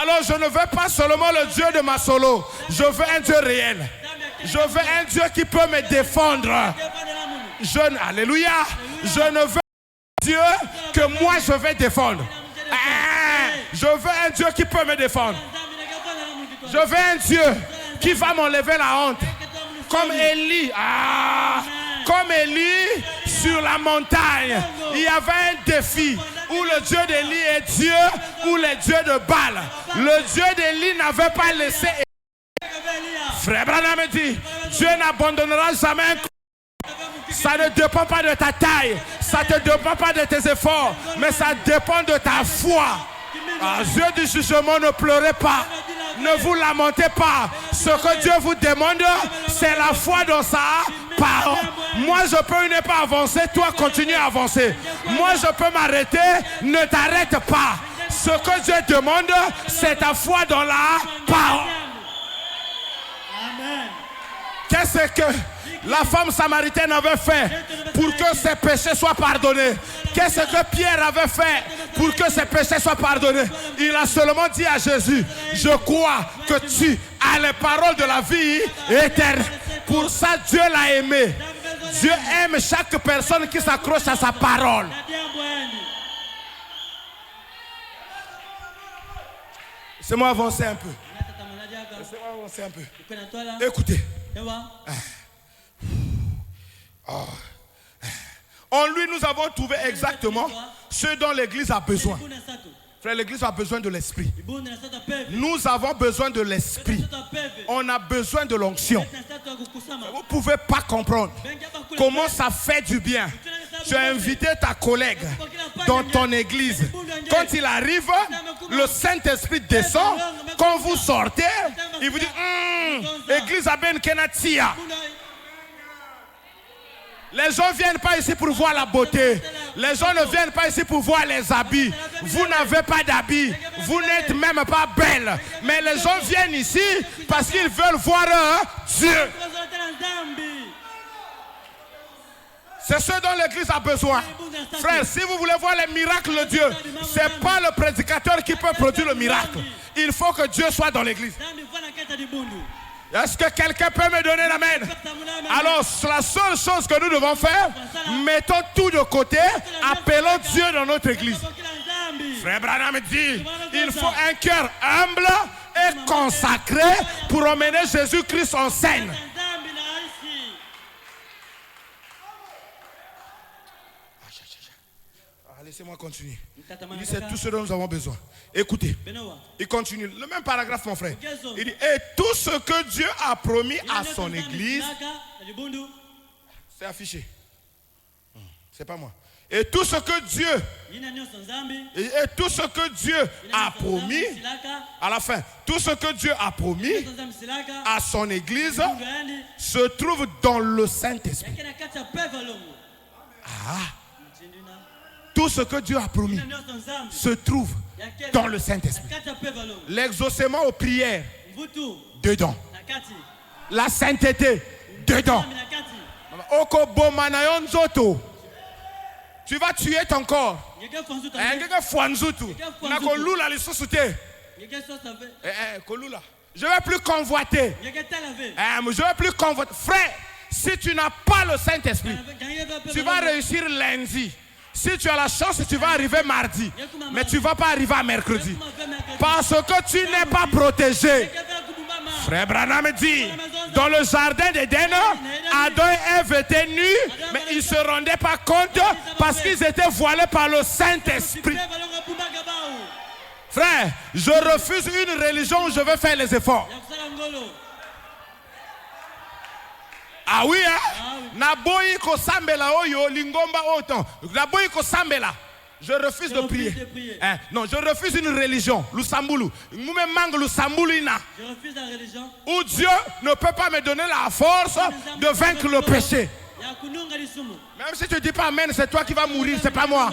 S3: Alors je ne veux pas seulement le Dieu de ma solo, je veux un Dieu réel. Je veux un Dieu qui peut me défendre. Alléluia. Je ne veux un Dieu que moi je vais défendre. Je veux un Dieu qui peut me défendre. Je veux un Dieu qui va m'enlever la honte. Comme Élie. Comme Élie sur la montagne. Il y avait un défi où le Dieu d'Élie est Dieu ou le Dieu de Baal. Le Dieu d'Élie n'avait pas laissé. Frère Branham me dit, Dieu n'abandonnera jamais un coup. Ça ne dépend pas de ta taille, ça ne dépend pas de tes efforts, mais ça dépend de ta foi. Dieu du jugement, ne pleurez pas, ne vous lamentez pas. Ce que Dieu vous demande, c'est la foi dans sa parole. Moi je peux ne pas avancer, toi continue à avancer. Moi je peux m'arrêter, ne t'arrête pas. Ce que Dieu demande, c'est ta foi dans la parole. Qu'est-ce que la femme samaritaine avait fait pour que ses péchés soient pardonnés? Qu'est-ce que Pierre avait fait pour que ses péchés soient pardonnés? Il a seulement dit à Jésus, je crois que tu as les paroles de la vie éternelle. Pour ça, Dieu l'a aimé. Dieu aime chaque personne qui s'accroche à sa parole. Laissez-moi avancer un peu. Laissez-moi avancer un peu. Écoutez. En lui, nous avons trouvé exactement ce dont l'Église a besoin. Frère, l'Église a besoin de l'Esprit. Nous avons besoin de l'Esprit. On a besoin de l'onction. Vous ne pouvez pas comprendre comment ça fait du bien. Tu as invité ta collègue dans ton église. Quand il arrive, le Saint-Esprit descend. Quand vous sortez, il vous dit Église Aben Kenatia. Les gens ne viennent pas ici pour voir la beauté. Les gens ne viennent pas ici pour voir les habits. Vous n'avez pas d'habits. Vous n'êtes même pas belle. Mais les gens viennent ici parce qu'ils veulent voir Dieu. C'est ce dont l'Église a besoin. Frère, si vous voulez voir les miracles de Dieu, ce n'est pas le prédicateur qui peut produire le miracle. Il faut que Dieu soit dans l'Église. Est-ce que quelqu'un peut me donner l'amen? Alors, la seule chose que nous devons faire, mettons tout de côté, appelons Dieu dans notre église. Frère Branham dit, il faut un cœur humble et consacré pour emmener Jésus-Christ en scène. Laissez-moi continuer. C'est tout ce dont nous avons besoin. Écoutez, il continue. Le même paragraphe, mon frère. Il dit, et tout ce que Dieu a promis à son église, c'est affiché. C'est pas moi. Et tout ce que Dieu a promis, à la fin, tout ce que Dieu a promis à son église se trouve dans le Saint-Esprit. Tout ce que Dieu a promis se trouve dans le Saint-Esprit. L'exaucement aux prières, dedans. La sainteté, dedans. Tu vas tuer ton corps. Je ne vais plus convoiter. Je ne vais plus convoiter. Frère, si tu n'as pas le Saint-Esprit, tu vas réussir lundi. Si tu as la chance, tu vas arriver mardi. Mais tu ne vas pas arriver à mercredi. Parce que tu n'es pas protégé. Frère Branham dit, dans le jardin d'Éden, Adam et Ève étaient nus, mais ils ne se rendaient pas compte parce qu'ils étaient voilés par le Saint-Esprit. Frère, je refuse une religion où je vais faire les efforts. Ah oui, hein? Naboyi ko sambela oyo lingomba autant. Naboyi ko sambela. Je refuse de prier. Non, je refuse une religion. Lusambulu. Je refuse la religion. Où Dieu ne peut pas me donner la force de vaincre le péché. Même si tu ne dis pas amen, c'est toi qui vas mourir, c'est pas moi.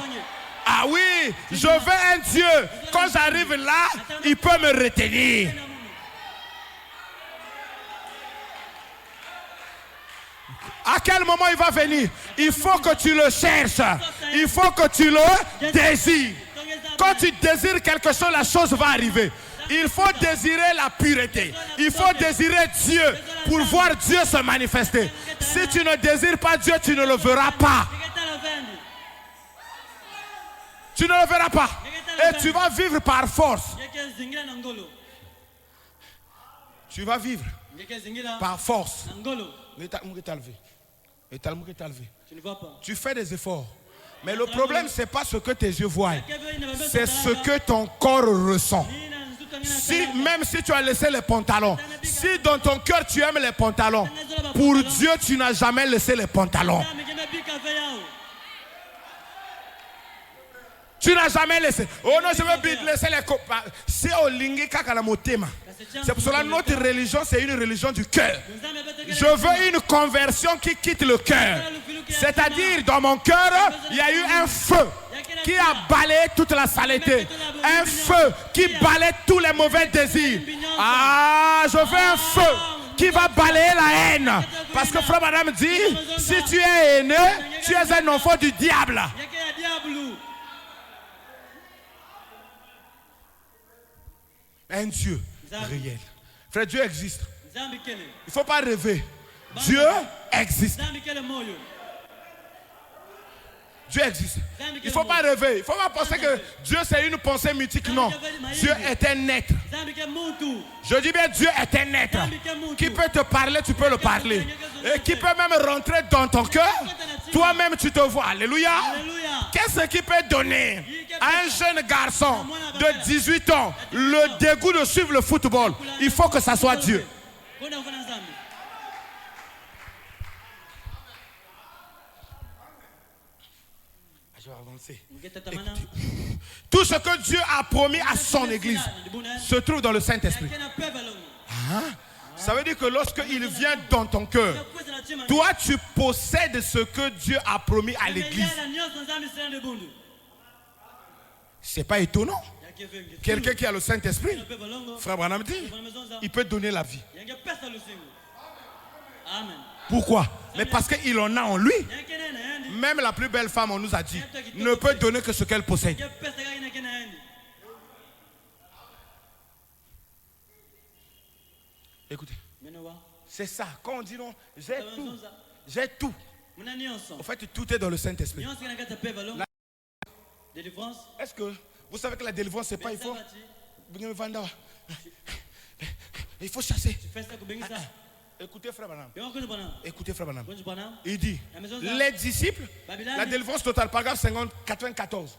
S3: Ah oui, je veux un Dieu. Quand j'arrive là, il peut me retenir. À quel moment il va venir? Il faut que tu le cherches. Il faut que tu le désires. Quand tu désires quelque chose, la chose va arriver. Il faut désirer la pureté. Il faut désirer Dieu pour voir Dieu se manifester. Si tu ne désires pas Dieu, tu ne le verras pas. Tu ne le verras pas. Et tu vas vivre par force. Tu vas vivre par force.
S4: Tu ne vois pas.
S3: Tu fais des efforts. Mais le problème, ce n'est pas ce que tes yeux voient. C'est ce que ton corps ressent. Même si tu as laissé les pantalons, si dans ton cœur tu aimes les pantalons, pour Dieu tu n'as jamais laissé les pantalons. Tu n'as jamais laissé. Oh non, je veux laisser les copains. C'est pour cela que notre religion, c'est une religion du cœur. Je veux une conversion qui quitte le cœur. C'est-à-dire, dans mon cœur, il y a eu un feu qui a balayé toute la saleté. Un feu qui balaye tous les mauvais désirs. Ah, je veux un feu qui va balayer la haine. Parce que Frère Madame dit, si tu es haineux, tu es un enfant du diable. Un Dieu réel. Frère, Dieu existe. Il ne faut pas rêver. Dieu existe. Dieu existe. Il ne faut pas rêver. Il ne faut pas penser que Dieu c'est une pensée mythique. Non. Dieu est un être. Je dis bien Dieu est un être. Qui peut te parler, tu peux le parler. Et qui peut même rentrer dans ton cœur. Toi-même tu te vois. Alléluia. Qu'est-ce qui peut donner à un jeune garçon de 18 ans le dégoût de suivre le football? Il faut que ça soit Dieu. Je vais avancer. Tout ce que Dieu a promis à son église se trouve dans le Saint-Esprit. Ça veut dire que lorsqu'il vient dans ton cœur, toi tu possèdes ce que Dieu a promis à l'église. C'est pas étonnant. Quelqu'un qui a le Saint-Esprit, Frère Branham dit, il peut donner la vie. Pourquoi? Mais parce qu'il en a en lui. Même la plus belle femme, on nous a dit, ne peut donner que ce qu'elle possède. Écoutez, c'est ça. Quand on dit non, j'ai tout. En fait, tout est dans le Saint-Esprit. Est-ce que vous savez que la délivrance, c'est pas il faut chasser. Écoutez Frère Branham. Écoutez Frère Branham. Il dit, les disciples, la délivrance totale, paragraphe 94.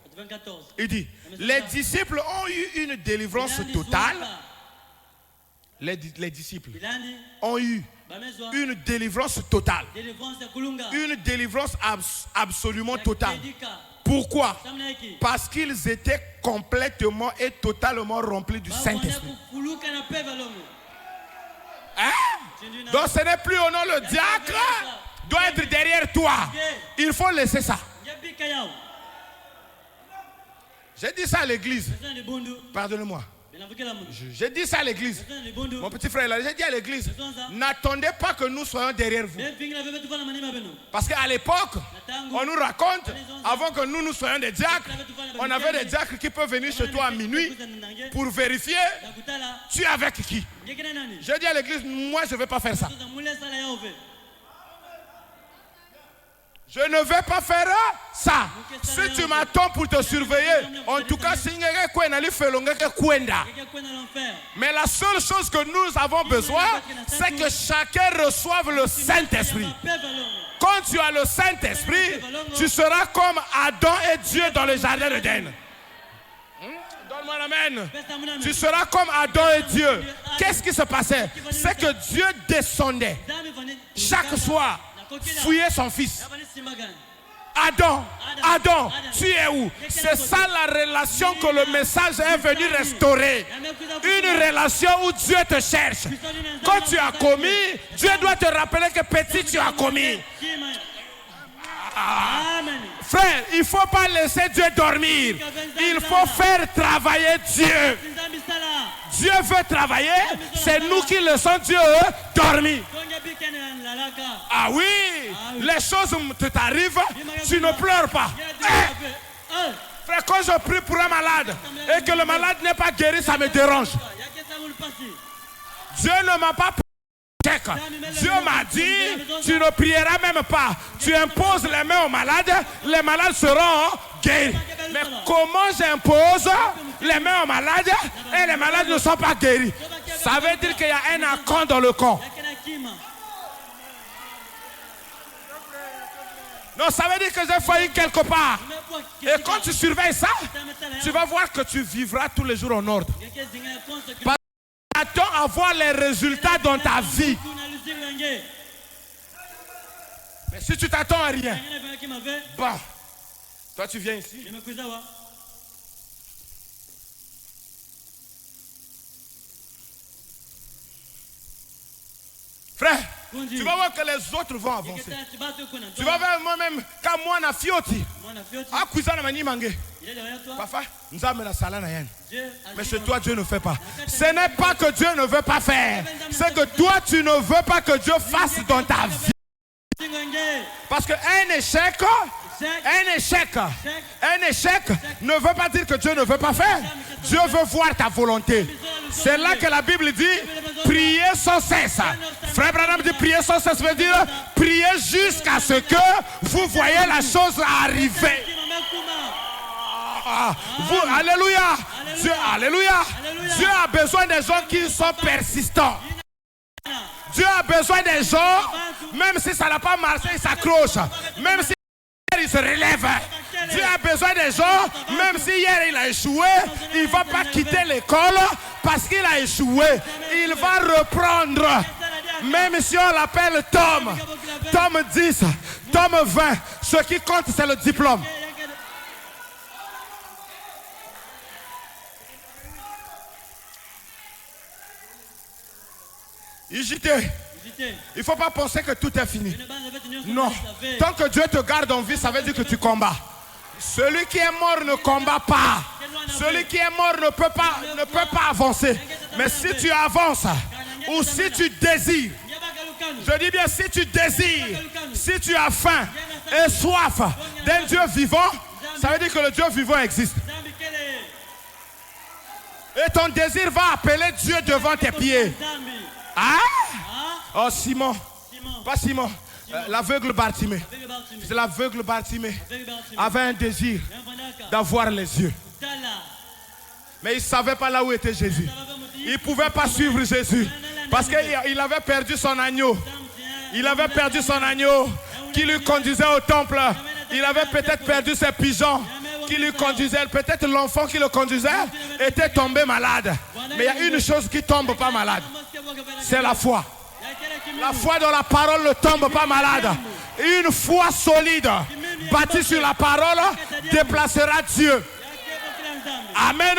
S3: Il dit, les disciples ont eu une délivrance totale. Les disciples ont eu une délivrance totale. Une délivrance absolument totale. Pourquoi? Parce qu'ils étaient complètement et totalement remplis du Saint-Esprit. Donc ce n'est plus au nom le diacre doit être derrière toi. Il faut laisser ça. J'ai dit ça à l'église. Pardonnez-moi. J'ai dit ça à l'église. Mon petit frère, j'ai dit à l'église, n'attendez pas que nous soyons derrière vous. Parce qu'à l'époque, on nous raconte, avant que nous soyons des diacres, on avait des diacres qui peuvent venir chez toi à minuit pour vérifier tu es avec qui. J'ai dit à l'église, moi je ne vais pas faire ça. Je ne vais pas faire ça. Si tu m'attends pour te surveiller, en tout cas, mais la seule chose que nous avons besoin, c'est que chacun reçoive le Saint-Esprit. Quand tu as le Saint-Esprit, tu seras comme Adam et Dieu dans le jardin d'Éden. Donne-moi l'amen. Tu seras comme Adam et Dieu. Qu'est-ce qui se passait? C'est que Dieu descendait chaque soir. Fouiller son fils. Adam, tu es où? C'est ça la relation que le message est venu restaurer. Une relation où Dieu te cherche. Quand tu as commis, Dieu doit te rappeler que petit tu as commis. Frère, il ne faut pas laisser Dieu dormir. Il faut faire travailler Dieu. Dieu veut travailler, c'est nous qui laissons Dieu dormir. Ah oui, les choses t'arrivent, tu ne pleures pas. Frère, quand je prie pour un malade et que le malade n'est pas guéri, ça me dérange. Dieu ne m'a pas pris. Dieu m'a dit, tu ne prieras même pas. Tu imposes les mains aux malades, les malades seront guéris. Mais comment j'impose les mains aux malades et les malades ne sont pas guéris? Ça veut dire qu'il y a un accord dans le corps. Non, ça veut dire que j'ai failli quelque part. Et quand tu surveilles ça, tu vas voir que tu vivras tous les jours en ordre. Parce que tu attends à voir les résultats dans ta vie. Mais si tu t'attends à rien, bah, toi tu viens ici. Frère, tu vas voir que les autres vont avancer. Tu vas voir moi-même, quand moi na fioti, à Kouizana mani mangé. Papa, nous avons la salade. Mais chez toi, Dieu ne fait pas. Ce n'est pas que Dieu ne veut pas faire. C'est que toi, tu ne veux pas que Dieu fasse dans ta vie. Parce qu'un échec ne veut pas dire que Dieu ne veut pas faire. Dieu veut voir ta volonté. C'est là que la Bible dit prier sans cesse. Frère Branham dit prier sans cesse veut dire prier jusqu'à ce que vous voyez la chose arriver. Alléluia. Dieu a besoin des gens qui sont persistants. Dieu a besoin des gens, même si ça n'a pas marché, il s'accroche. Même si il se relève. Dieu a besoin des gens, même si hier il a échoué, il ne va pas quitter l'école parce qu'il a échoué. Il va reprendre. Même si on l'appelle Tom, Tom 10, Tom 20, ce qui compte c'est le diplôme. Il ne faut pas penser que tout est fini. Non. Tant que Dieu te garde en vie, ça veut dire que tu combats. Celui qui est mort ne combat pas. Celui qui est mort ne peut pas avancer. Mais si tu avances, ou si tu désires, je dis bien si tu désires, si tu as faim et soif d'un Dieu vivant, ça veut dire que le Dieu vivant existe. Et ton désir va appeler Dieu devant tes pieds. Ah? Oh Simon, pas Simon, l'aveugle Bartimée. C'est l'aveugle Bartimée avait un désir d'avoir les yeux. Mais il ne savait pas là où était Jésus. Il ne pouvait pas suivre Jésus parce qu'il avait perdu son agneau. Il avait perdu son agneau qui lui conduisait au temple. Il avait peut-être perdu ses pigeons qui lui conduisaient. Peut-être l'enfant qui le conduisait était tombé malade. Mais il y a une chose qui ne tombe pas malade. C'est la foi. La foi dans la parole ne tombe pas malade. Une foi solide, bâtie sur la parole, déplacera Dieu. Amen.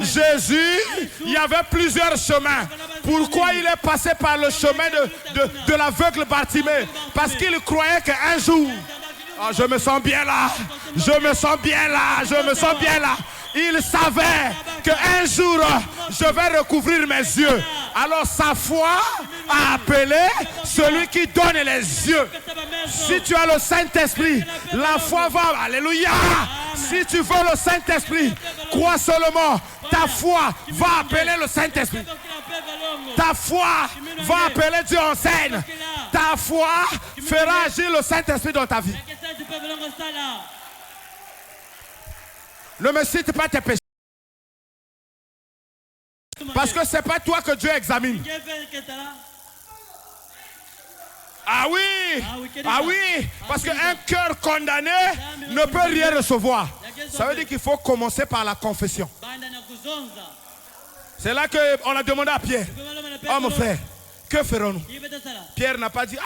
S3: Jésus, il y avait plusieurs chemins. Pourquoi il est passé par le chemin de l'aveugle Bartimée? Parce qu'il croyait qu'un jour, oh, je me sens bien là, je me sens bien là, je me sens bien là. Il savait qu'un jour, je vais recouvrir mes yeux. Alors sa foi a appelé celui qui donne les yeux. Si tu as le Saint-Esprit, la foi va. Alléluia. Si tu veux le Saint-Esprit, crois seulement. Ta foi va appeler le Saint-Esprit. Ta foi va appeler Dieu en scène. Ta foi fera agir le Saint-Esprit dans ta vie. Ne me cite pas tes péchés. Parce que ce n'est pas toi que Dieu examine. Ah oui, parce qu'un cœur condamné ne peut rien recevoir. Ça veut dire qu'il faut commencer par la confession. C'est là qu'on a demandé à Pierre, oh mon frère, que ferons-nous? Pierre n'a pas dit,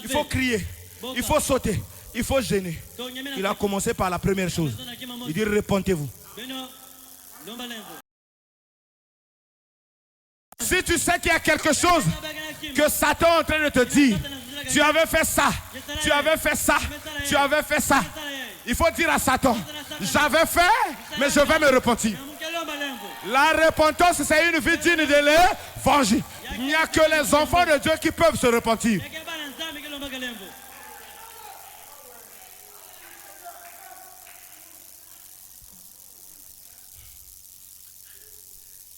S3: il faut crier, il faut sauter, il faut gêner. Il a commencé par la première chose. Il dit, répentez-vous. Si tu sais qu'il y a quelque chose que Satan est en train de te dire, tu avais fait ça, tu avais fait ça, tu avais fait ça. Il faut dire à Satan, j'avais fait, mais je vais me repentir. La repentance, c'est une vie digne de l'évangile. Il n'y a que les enfants de Dieu qui peuvent se repentir.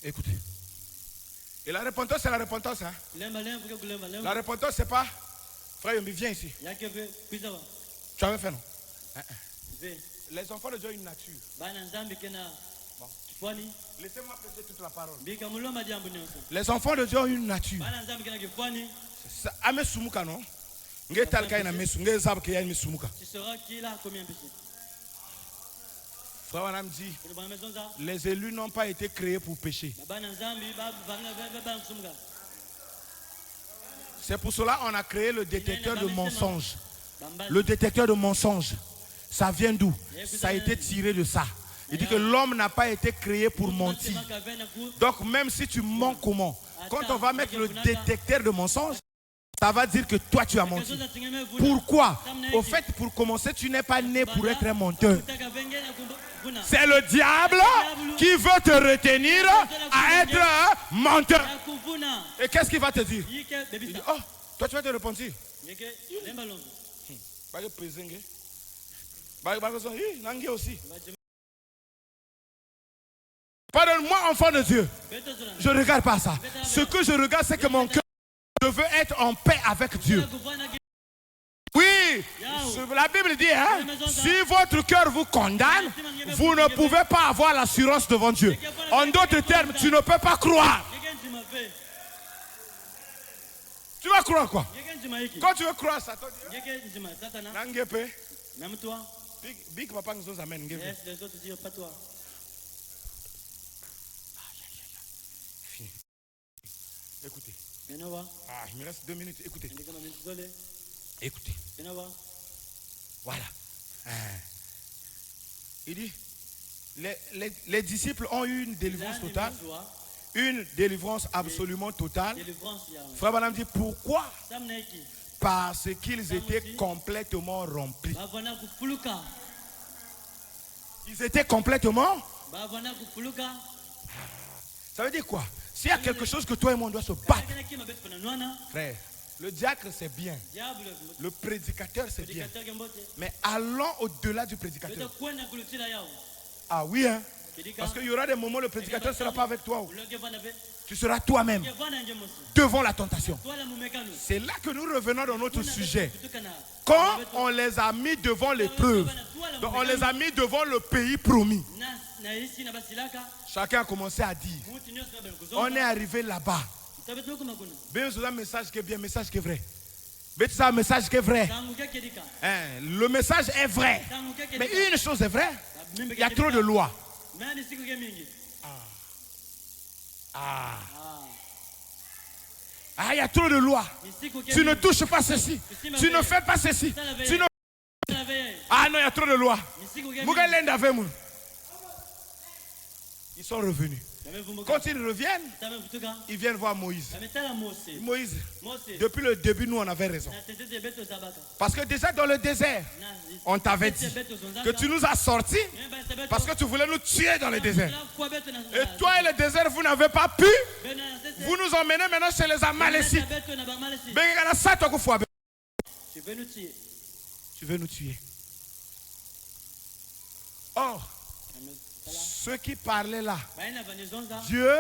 S3: Écoutez. Et la repentance, c'est la repentance. Hein? La repentance, c'est pas... Frère Yombi, viens ici. Tu avais fait, non? Les enfants de Dieu ont une nature. Bon. Laissez-moi prêcher toute la parole. Les enfants de Dieu ont une nature. Ame sumuka, non? Tu seras Frère Wanam dit, les élus n'ont pas été créés pour pécher. C'est pour cela qu'on a créé le détecteur de mensonges. Le détecteur de mensonges, ça vient d'où? Ça a été tiré de ça. Il dit que l'homme n'a pas été créé pour mentir. Donc même si tu mens comment? Quand on va mettre le détecteur de mensonges, ça va dire que toi tu as menti. Pourquoi? Au fait, pour commencer, tu n'es pas né pour être un menteur. C'est le diable qui veut te retenir à être un menteur. Et qu'est-ce qu'il va te dire? Il dit, oh, toi tu vas te repentir. Pardonne-moi, enfant de Dieu. Je ne regarde pas ça. Ce que je regarde, c'est que mon cœur, je veux être en paix avec Dieu. Oui, la Bible dit, hein, si votre cœur vous condamne, vous ne pouvez pas avoir l'assurance devant Dieu. En d'autres termes, tu ne peux pas croire. Tu vas croire quoi? Quand tu veux croire ça, même toi. Big papa nous amène. Les autres disent pas toi. Écoutez. Ah, il me reste 2 minutes. Écoutez. Écoutez. Voilà. Il dit, les disciples ont eu une délivrance totale. Une délivrance absolument totale. Frère Branham dit, pourquoi? Parce qu'ils étaient complètement remplis. Ils étaient complètement. Ça veut dire quoi? S'il y a quelque chose que toi et moi on doit se battre, frère, le diacre c'est bien, le prédicateur c'est bien, mais allons au-delà du prédicateur. Ah oui, hein? Parce qu'il y aura des moments où le prédicateur ne sera pas avec toi. Tu seras toi-même devant la tentation. C'est là que nous revenons dans notre sujet. Quand on les a mis devant l'épreuve, on les a mis devant le pays promis. Chacun a commencé à dire, on est arrivé là-bas. Un message qui est bien, un message qui est vrai. Un message qui est vrai. Le message est vrai. Mais une chose est vraie, il y a trop de lois. Il y a trop de lois. Tu ne touches pas ceci. Tu ne fais pas ceci. Tu ne... Ah non, il y a trop de lois. Ils sont revenus. Quand ils reviennent, ils viennent voir Moïse. Moïse, depuis le début, nous on avait raison. Parce que déjà dans le désert, on t'avait dit que tu nous as sortis parce que tu voulais nous tuer dans le désert. Et toi et le désert, vous n'avez pas pu. Vous nous emmenez maintenant chez les Amalécites. Tu veux nous tuer. Or, ceux qui parlaient là, Dieu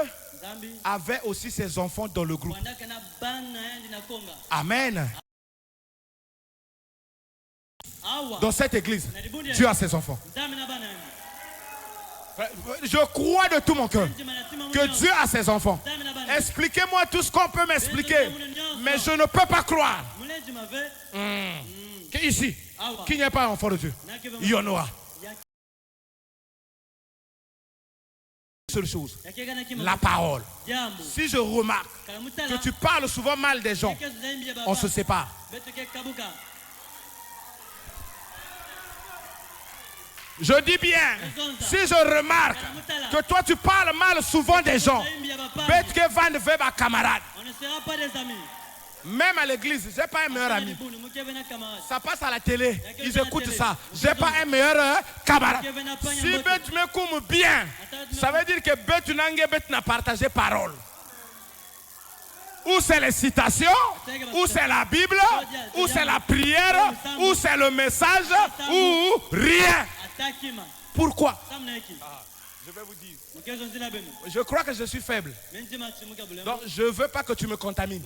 S3: avait aussi ses enfants dans le groupe. Amen. Dans cette église, Dieu a ses enfants. Je crois de tout mon cœur que Dieu a ses enfants. Expliquez-moi tout ce qu'on peut m'expliquer, mais je ne peux pas croire qu'ici, qu'il n'y a pas enfant de Dieu. Il y en aura. Seule chose, la parole. Si je remarque que tu parles souvent mal des gens, on se sépare. Je dis bien, si je remarque que toi tu parles mal souvent des gens, camarade.
S4: On ne sera pas des amis.
S3: Même à l'église, j'ai pas un meilleur ami. Ça passe à la télé, ils écoutent ça. J'ai pas un meilleur camarade. Si tu me coumes bien, ça veut dire que tu n'as partagé parole. Ou c'est les citations, ou c'est la Bible, ou c'est la prière, ou c'est le message, ou rien. Pourquoi? Je vais vous dire. Je crois que je suis faible. Donc je ne veux pas que tu me contamines.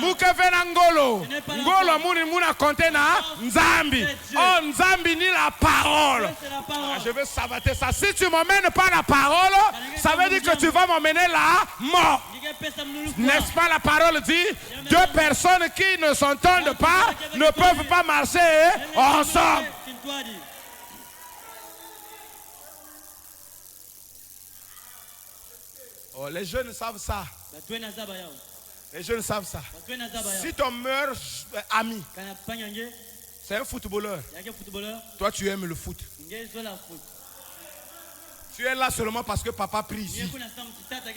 S3: Mukevena ngolo. Ngolo muni muna contena nzambi. Oh nzambi ni la parole. Je vais sabater ça. Si tu m'emmènes pas la parole, ça veut dire que tu vas m'emmener la mort. N'est-ce pas la parole dit? Deux personnes qui ne s'entendent pas ne peuvent pas marcher ensemble. Oh, les jeunes savent ça. Les jeunes savent ça. Si ton meilleur ami, c'est un footballeur, toi tu aimes le foot. Tu es là seulement parce que papa prie ici.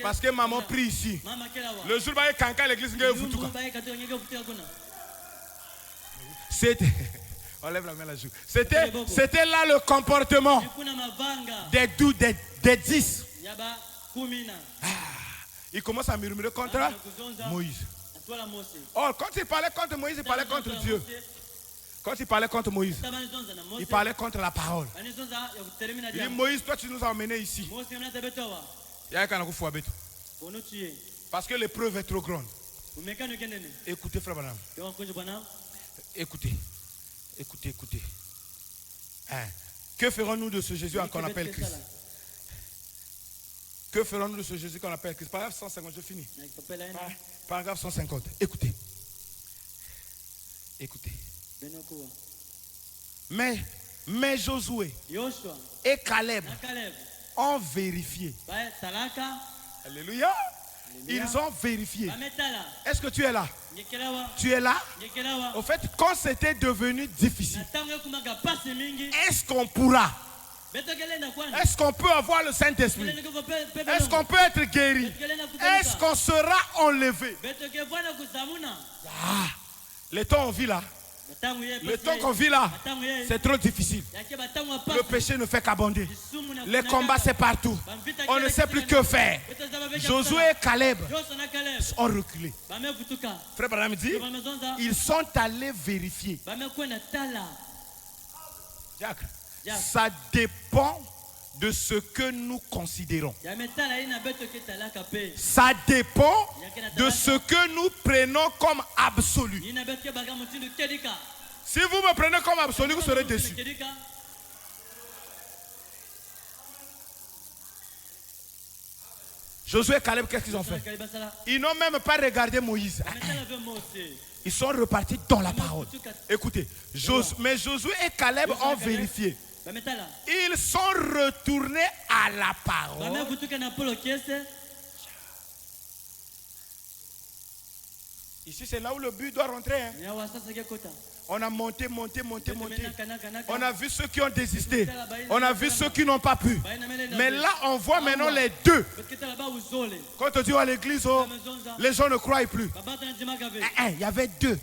S3: Parce que maman prie ici. Le jour où il y a à l'église, c'était... On lève la main là-dessus. C'était là le comportement des 10. Il commence à murmurer contre Moïse. Oh, quand il parlait contre Moïse, il parlait contre Dieu. Quand il parlait contre Moïse, il parlait contre la parole. Il dit, Moïse, toi tu nous as emmenés ici. Parce que l'épreuve est trop grande. Écoutez, frère Branham. Écoutez. Que ferons-nous de ce Jésus qu'on appelle Christ? Que ferons-nous de ce Jésus qu'on appelle Christ? Paragraphe 150, je finis. Paragraphe 150. Écoutez. Mais Josué et Caleb ont vérifié. Alléluia. Ils ont vérifié. Est-ce que tu es là? Tu es là? Au fait, quand c'était devenu difficile, est-ce qu'on pourra? Est-ce qu'on peut avoir le Saint-Esprit? Est-ce qu'on peut être guéri? Est-ce qu'on sera enlevé? Les temps on vit là. Le temps qu'on vit là, c'est trop difficile. Le péché ne fait qu'abonder. Les combats, c'est partout. On ne sait plus que faire. Josué et Caleb ont reculé. Frère Branham dit, ils sont allés vérifier. Jacques, ça dépend de ce que nous considérons. Ça dépend de ce que nous prenons comme absolu. Si vous me prenez comme absolu, vous serez déçu. Josué et Caleb, qu'est-ce qu'ils ont fait? Ils n'ont même pas regardé Moïse. Ils sont repartis dans la parole. Écoutez, mais Josué et Caleb ont vérifié. Ils sont retournés à la parole. Ici, c'est là où le but doit rentrer. On a monté. On a vu ceux qui ont désisté. On a vu ceux qui n'ont pas pu. Mais là, on voit maintenant les deux. Quand on dit à l'église, les gens ne croient plus. Il y avait deux.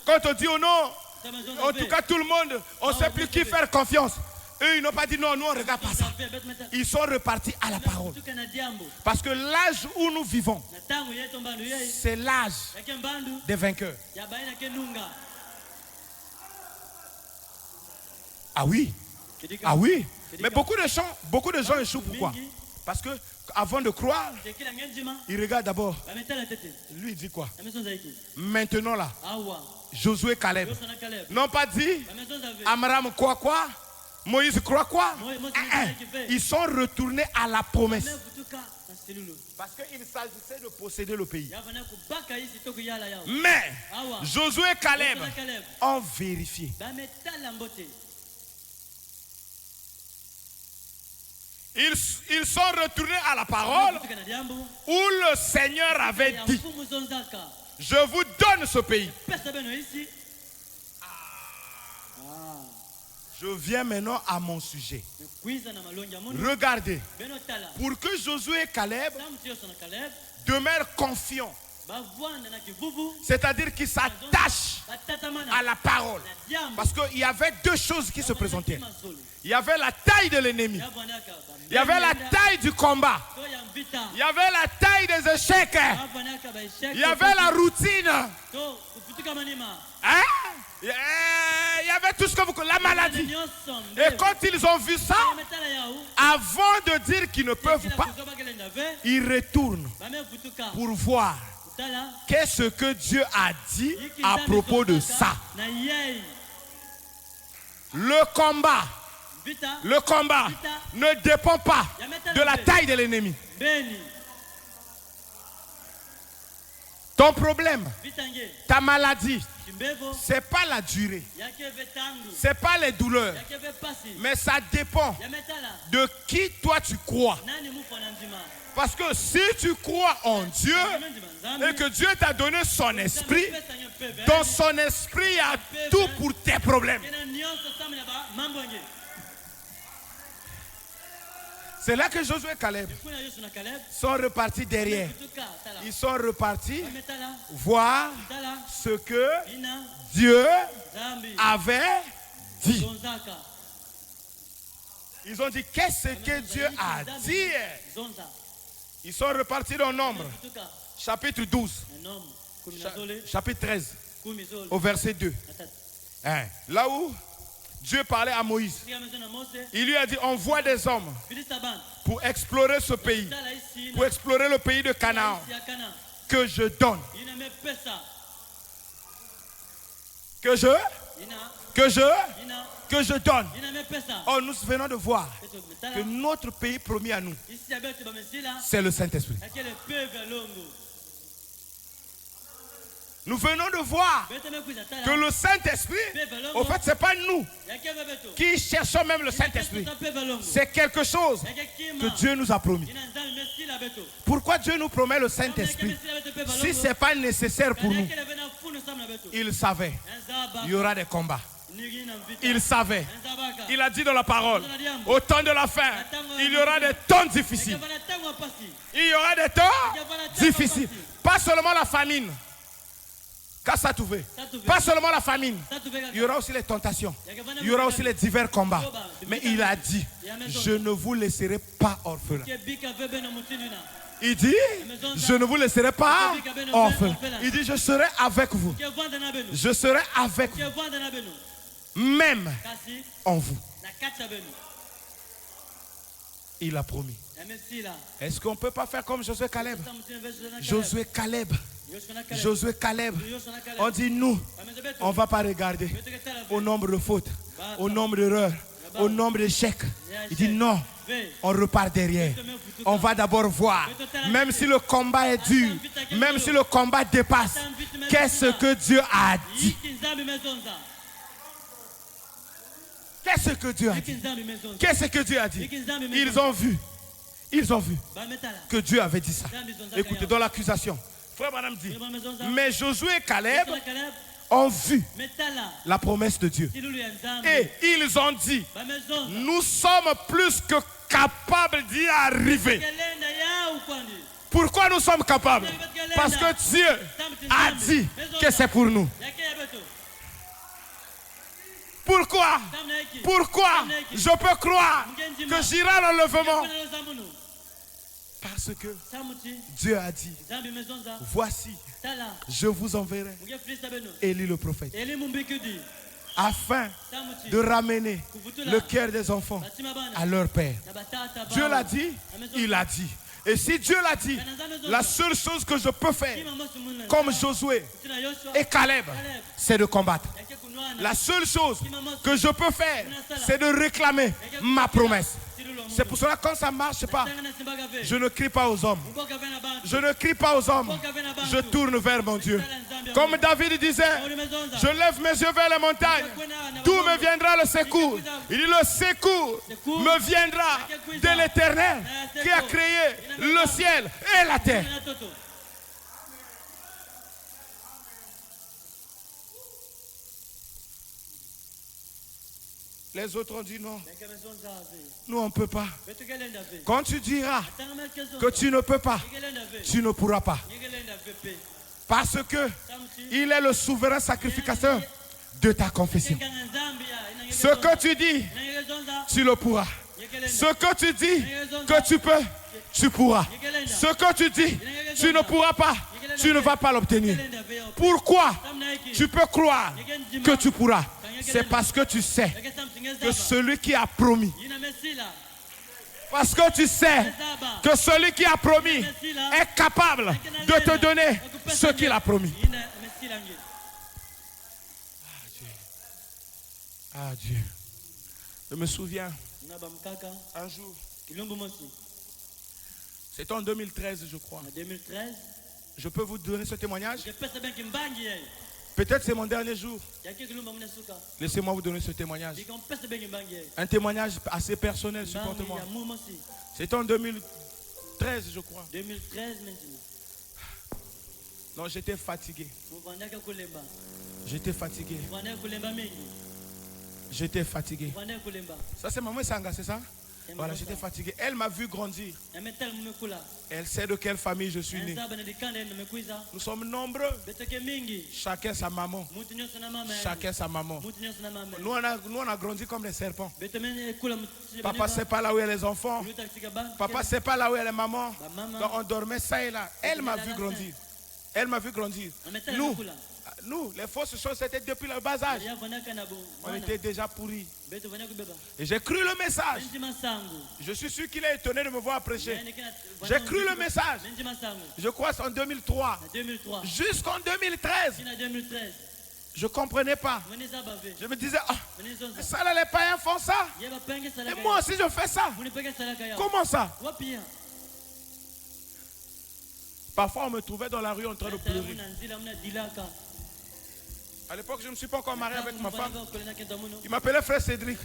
S3: Quand on dit oh non, en tout cas tout le monde, on ne sait plus qui faire confiance. Eux, ils n'ont pas dit non, nous on ne regarde pas ça. Ils sont repartis à la parole. Parce que l'âge où nous vivons, c'est l'âge des vainqueurs. Ah oui. Mais beaucoup de gens échouent. Pourquoi? Parce que avant de croire, ils regardent d'abord. Lui il dit quoi? Maintenant là, Josué et Caleb n'ont pas dit Amram quoi? Moïse croit quoi? Ils sont retournés à la promesse. Parce qu'il s'agissait de posséder le pays. Mais Josué et Caleb ont vérifié. Ils sont retournés à la parole où le Seigneur avait dit, je vous donne ce pays. Je viens maintenant à mon sujet. Regardez, pour que Josué et Caleb demeurent confiants, c'est-à-dire qu'ils s'attachent à la parole. Parce qu'il y avait deux choses qui se présentaient. Il y avait la taille de l'ennemi Il y avait la taille du combat. Il y avait la taille des échecs. Il y avait la routine. Hein? Il y avait tout ce que vous connaissez, la maladie. Et quand ils ont vu ça, avant de dire qu'ils ne peuvent pas, ils retournent pour voir qu'est-ce que Dieu a dit à propos de ça. Le combat ne dépend pas de la taille de l'ennemi. Ton problème, ta maladie, c'est pas la durée, c'est pas les douleurs, mais ça dépend de qui toi tu crois. Parce que si tu crois en Dieu et que Dieu t'a donné son esprit, dans son esprit il y a tout pour tes problèmes. C'est là que Josué et Caleb sont repartis derrière. Ils sont repartis voir ce que Dieu avait dit. Ils ont dit, qu'est-ce que Dieu a dit? Ils sont repartis dans Nombre, chapitre 12, chapitre 13, au verset 2. Là où Dieu parlait à Moïse, il lui a dit, envoie des hommes pour explorer ce pays, pour explorer le pays de Canaan que je donne. Que je donne. Oh, nous venons de voir que notre pays promis à nous, c'est le Saint-Esprit. Nous venons de voir que le Saint-Esprit, au fait, ce n'est pas nous qui cherchons même le Saint-Esprit. C'est quelque chose que Dieu nous a promis. Pourquoi Dieu nous promet le Saint-Esprit? Si ce n'est pas nécessaire pour nous, il savait il y aura des combats. Il savait. Il a dit dans la parole, au temps de la fin, il y aura des temps difficiles. Il y aura des temps difficiles. Pas seulement la famine. Pas seulement la famine. Il y aura aussi les tentations. Il y aura aussi les divers combats. Mais il a dit, je ne vous laisserai pas orphelins. Il dit, je ne vous laisserai pas orphelins. Il dit, je serai avec vous. Je serai avec vous. Même en vous. Il a promis. Est-ce qu'on ne peut pas faire comme Josué et Caleb? Josué et Caleb. On dit nous, on ne va pas regarder au nombre de fautes, au nombre d'erreurs, au nombre d'échecs. Il dit non, on repart derrière. On va d'abord voir, même si le combat est dur, même si le combat dépasse, qu'est-ce que Dieu a dit? Qu'est-ce que Dieu a dit? Qu'est-ce que Dieu a dit? Ils ont vu que Dieu avait dit ça. Écoutez, dans l'accusation, frère Madame dit, mais Josué et Caleb ont vu la promesse de Dieu. Et ils ont dit, nous sommes plus que capables d'y arriver. Pourquoi nous sommes capables? Parce que Dieu a dit que c'est pour nous. Pourquoi je peux croire que j'irai à l'enlèvement? Parce que Dieu a dit, voici, je vous enverrai Élie le prophète, afin de ramener le cœur des enfants à leur père. Dieu l'a dit, il a dit. Et si Dieu l'a dit, la seule chose que je peux faire, comme Josué et Caleb, c'est de combattre. La seule chose que je peux faire, c'est de réclamer ma promesse. C'est pour cela que quand ça ne marche pas, je ne crie pas aux hommes. Je ne crie pas aux hommes. Je tourne vers mon Dieu. Comme David disait, je lève mes yeux vers les montagnes. D'où me viendra le secours? Il dit, le secours me viendra de l'Éternel qui a créé le ciel et la terre. Les autres ont dit non. Nous, on ne peut pas. Quand tu diras que tu ne peux pas, tu ne pourras pas. Parce que il est le souverain sacrificateur de ta confession. Ce que tu dis, tu le pourras. Ce que tu dis que tu peux, tu pourras. Ce que tu dis, tu ne pourras pas, tu ne vas pas l'obtenir. Pourquoi tu peux croire que tu pourras? C'est parce que tu sais que celui qui a promis, parce que tu sais que celui qui a promis est capable de te donner ce qu'il a promis. Ah Dieu. Je me souviens, un jour, c'était en 2013 je crois. Je peux vous donner ce témoignage? Peut-être c'est mon dernier jour. Laissez-moi vous donner ce témoignage. Un témoignage assez personnel, supporte-moi. C'était en 2013 je crois. Non, j'étais fatigué. J'étais fatigué. J'étais fatigué. Ça c'est Maman Sanga, c'est ça? Voilà, j'étais fatigué. Elle m'a vu grandir. Elle sait de quelle famille je suis né. Nous sommes nombreux. Chacun sa maman. Chacun sa maman. Nous on a grandi comme des serpents. Papa c'est pas là où il y a les enfants. Papa c'est pas là où il y a les mamans. Donc on dormait ça et là. Elle m'a vu grandir. Elle m'a vu grandir. Nous, les fausses choses, c'était depuis le bas âge. On était déjà pourris. Et j'ai cru le message. Je suis sûr qu'il est étonné de me voir prêcher. J'ai cru le message. Je crois que c'est en 2003. Jusqu'en 2013. Je ne comprenais pas. Je me disais, ça là, les païens font ça. Et moi aussi, je fais ça. Comment ça? Parfois, on me trouvait dans la rue en train de pleurer. À l'époque, je ne me suis pas encore marié avec ma femme. Il m'appelait frère Cédric.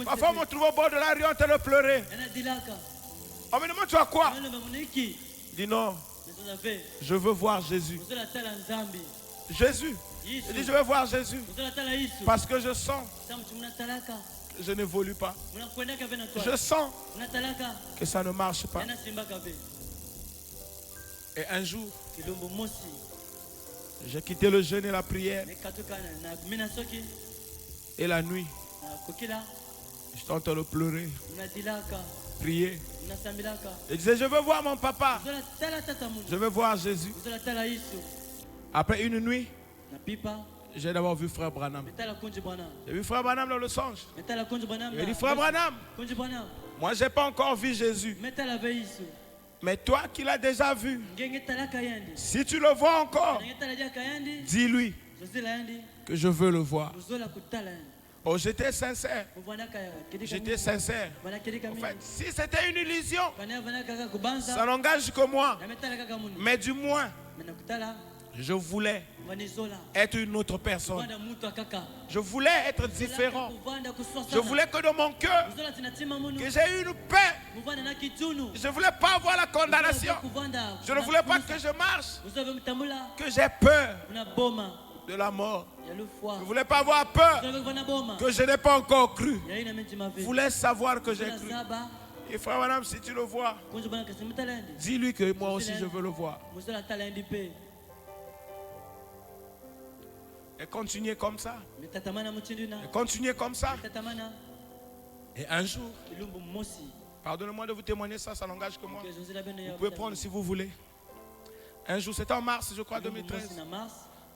S3: Parfois, on me trouvait au bord de la rue en train de pleurer. On me demande, tu as quoi? Je dis non. Je veux voir Jésus. Jésus. Je dis, je veux voir Jésus. Parce que je sens que je n'évolue pas. Je sens que ça ne marche pas. Et un jour, j'ai quitté le jeûne et la prière. Et la nuit, j'étais en train de pleurer, prier. Je disais, je veux voir mon papa. Je veux voir Jésus. Après une nuit, j'ai d'abord vu frère Branham. J'ai vu frère Branham dans le songe. J'ai dit, frère Branham, moi je n'ai pas encore vu Jésus. Mais toi qui l'as déjà vu, si tu le vois encore, dis-lui que je veux le voir. Oh, j'étais sincère. J'étais sincère. En fait, si c'était une illusion, ça n'engage que moi. Mais du moins, je voulais être une autre personne. Je voulais être différent. Je voulais que dans mon cœur, que j'ai une paix. Je ne voulais pas avoir la condamnation. Je ne voulais pas que je marche, que j'ai peur de la mort. Je ne voulais pas avoir peur que je n'ai pas encore cru. Je voulais savoir que j'ai cru. Et frère madame, si tu le vois, dis-lui que moi aussi je veux le voir. Et continuez comme ça. Et continuez comme ça. Et un jour, pardonnez-moi de vous témoigner ça, ça n'engage que moi. Vous pouvez prendre si vous voulez. Un jour, c'était en mars, je crois, 2013.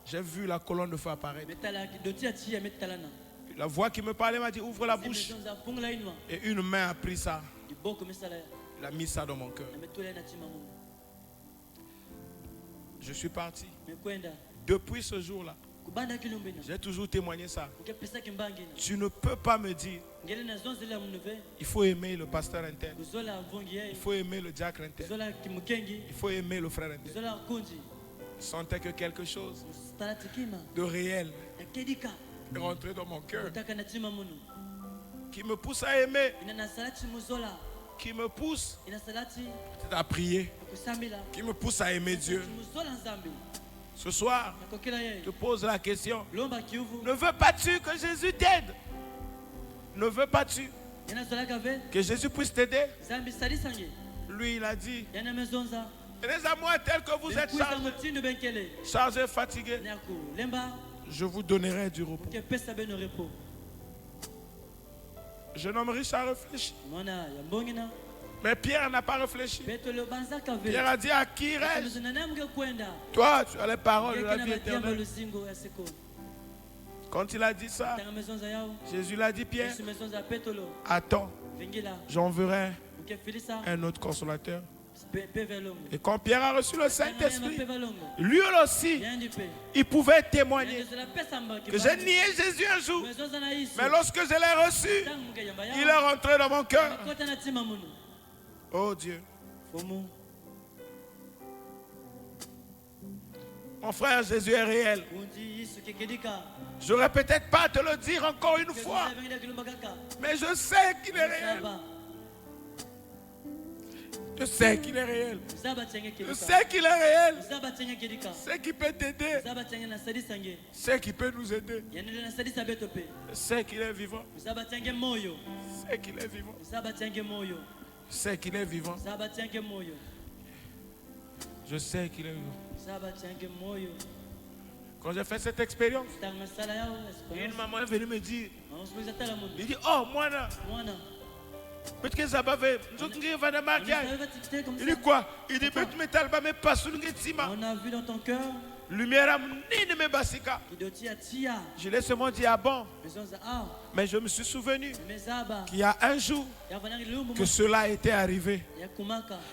S3: J'ai vu la colonne de feu apparaître. La voix qui me parlait m'a dit, ouvre la bouche. Et une main a pris ça. Il a mis ça dans mon cœur. Je suis parti. Depuis ce jour-là, j'ai toujours témoigné ça. Tu ne peux pas me dire, il faut aimer le pasteur interne. Il faut aimer le diacre interne. Il faut aimer le frère interne. Je sentais que quelque chose de réel est rentré dans mon cœur, qui me pousse à aimer, qui me pousse à prier, qui me pousse à aimer Dieu. Ce soir, je te pose la question. Ne veux pas-tu que Jésus t'aide? Ne veux pas-tu que Jésus puisse t'aider? Lui, il a dit, venez à moi tel que vous êtes chargé, fatigué. Je vous donnerai du repos. jeune homme riche a réfléchi. Mais Pierre n'a pas réfléchi. Pierre a dit à qui reste? Toi, tu as les paroles de la vie éternelle. Quand il a dit ça, Jésus l'a dit, Pierre, attends, j'enverrai un autre consolateur. Et quand Pierre a reçu le Saint-Esprit, lui aussi, il pouvait témoigner que j'ai nié Jésus un jour, mais lorsque je l'ai reçu, il est rentré dans mon cœur. Oh Dieu. Mon frère, Jésus est réel. Je n'aurais peut-être pas à te le dire encore une fois, mais je sais qu'il est réel. Je sais qu'il est réel. Je sais qu'il est réel. C'est qui peut t'aider. C'est qui peut nous aider. Je sais qu'il est vivant. C'est qu'il est vivant. C'est qu'il est vivant. Je sais qu'il est vivant. Quand j'ai fait cette expérience, une maman est venue me dire, il dit, oh, moi là. Il dit quoi? Il dit,
S4: on a vu dans ton cœur.
S3: Lumière je l'ai seulement dit, ah bon? Mais je me suis souvenu qu'il y a un jour que cela était arrivé.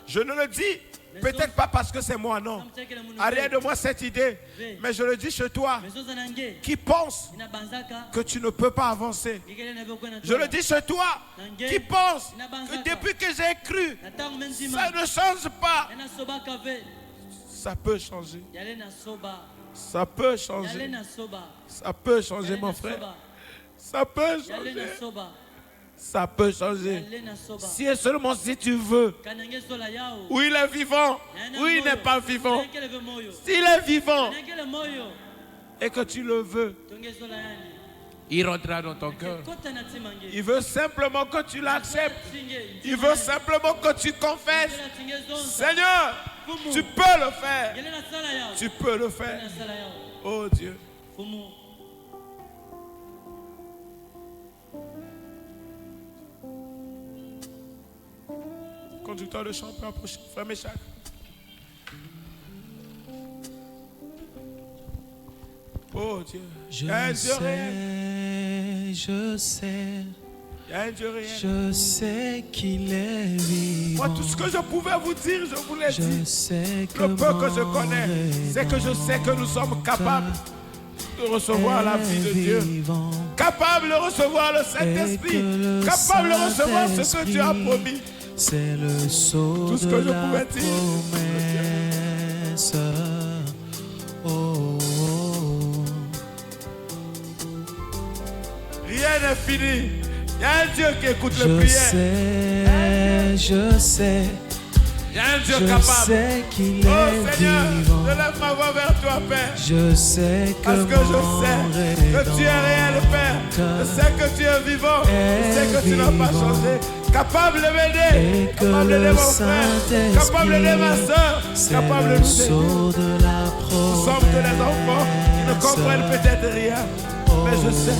S3: Je ne le dis peut-être pas parce que c'est moi, non. Arrière de moi cette idée, mais je le dis chez toi qui pense que tu ne peux pas avancer. Je le dis chez toi qui pense que depuis que j'ai cru, ça ne change pas. Ça peut changer. Ça peut changer. Ça peut changer, mon frère. Ça peut changer. Ça peut changer. Si et seulement si tu veux. Ou il est vivant, ou il n'est pas vivant. S'il est vivant et que tu le veux, il rentrera dans ton cœur. Il veut simplement que tu l'acceptes. Il veut simplement que tu confesses. Seigneur, tu peux le faire. Tu peux le faire. Oh Dieu. Conducteur de chant peut approcher. Frère Méchac. Oh Dieu.
S2: Je sais. Je sais qu'il est vivant.
S3: Moi, tout ce que je pouvais vous dire, je vous l'ai dit.
S2: Je sais que
S3: le peu que je connais, c'est que je sais que nous sommes capables de recevoir la vie de Dieu. Capables de recevoir le Saint-Esprit. Capables de recevoir ce que Dieu a promis.
S2: C'est le sceau
S3: tout ce que je pouvais dire.
S2: Promesse. Oh.
S3: Rien n'est fini. Il y a un Dieu qui écoute les prières.
S2: Je sais.
S3: Il y a un Dieu capable.
S2: Je sais qu'il est
S3: Seigneur,
S2: vivant.
S3: je lève ma voix vers toi, Père.
S2: Je sais que
S3: parce que je sais que tu es réel, Père. Je sais que tu es vivant. Je sais que tu n'as pas changé. Capable de m'aider. Capable d'aider mon frère. Capable d'aider ma soeur. Capable de nous aider. Nous sommes que les enfants qui ne comprennent peut-être rien. Mais je sais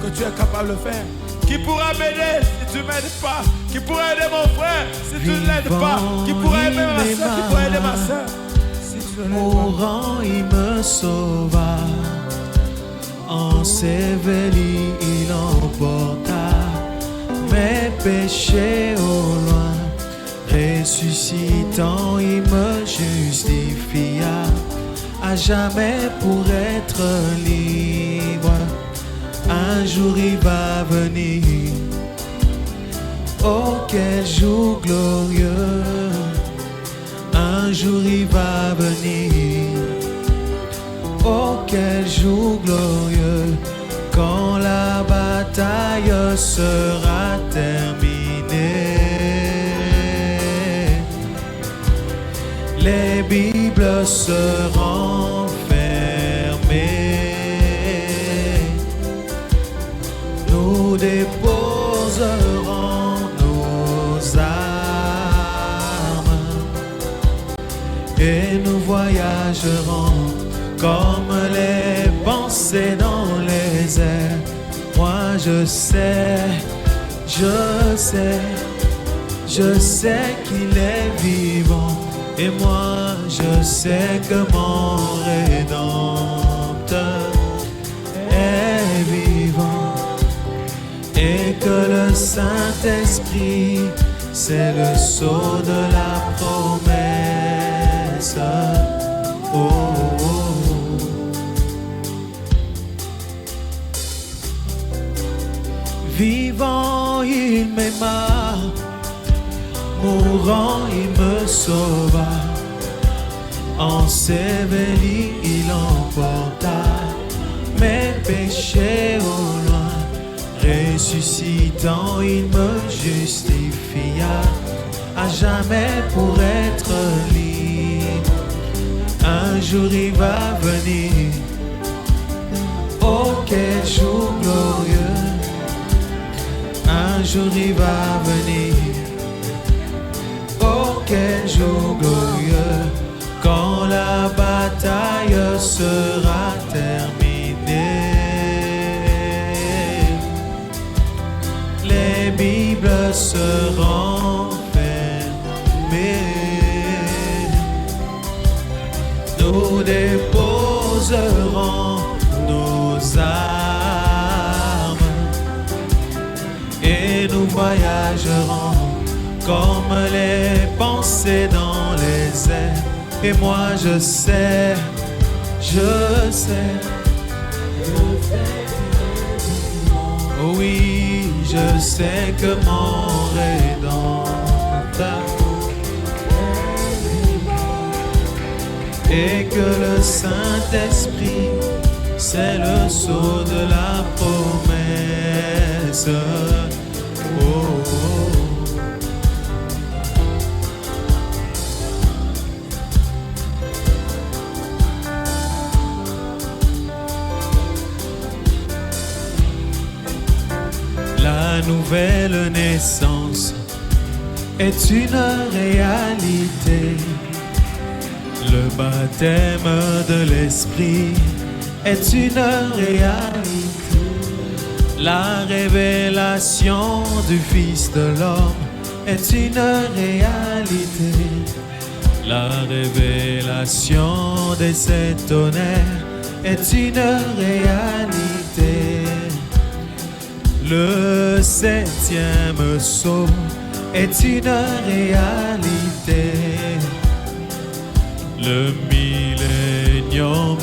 S3: que tu es capable de le faire. Qui pourra m'aider si tu ne m'aides pas? Qui pourra aider mon frère si tu ne l'aides pas? Qui pourra aider ma soeur? Qui pourra aider ma soeur si tu ne l'aides pas?
S2: Mourant, il me sauva. Enseveli, il emporta mes péchés au loin. Ressuscitant, il me justifia à jamais pour être libre. Un jour il va venir. Oh quel jour glorieux. Un jour il va venir. Oh quel jour glorieux. Quand la bataille sera terminée. Les Bibles seront fermées. Nous déposerons nos armes et nous voyagerons comme les pensées dans les airs. Moi je sais Je sais qu'il est vivant. Et moi je sais que mon Rédempteur est vivant. Et que le Saint-Esprit, c'est le sceau de la promesse. Oh, oh, oh. Vivant, il m'aima. Mourant, il me sauva. Enseveli, il emporta mes péchés au loin. Ressuscitant, il me justifia à jamais pour être libre. Un jour il va venir. Oh, quel jour glorieux. Un jour il va venir. Oh, quel jour glorieux, quand la bataille sera terminée. Les Bibles seront fermées. Nous déposerons nos armes et nous voyagerons comme les pensées dans les airs. Et moi je sais. Oh oui, je sais que mon Rédempteur et que le Saint-Esprit, c'est le sceau de la promesse. Oh, oh. La nouvelle naissance est une réalité. Le baptême de l'Esprit est une réalité. La révélation du Fils de l'homme est une réalité. La révélation des sept tonnerres est une réalité. Le septième sceau est une réalité. Le millénium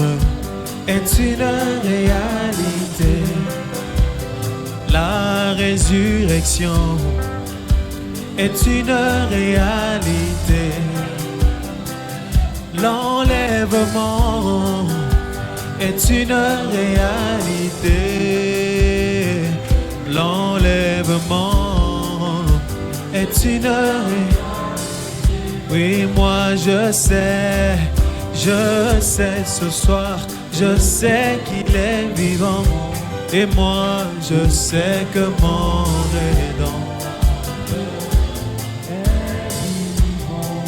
S2: est une réalité. La résurrection est une réalité. L'enlèvement est une réalité. L'enlèvement est une réalité. Oui, moi je sais ce soir, je sais qu'il est vivant. Et moi je sais que mon Rédempteur est vivant.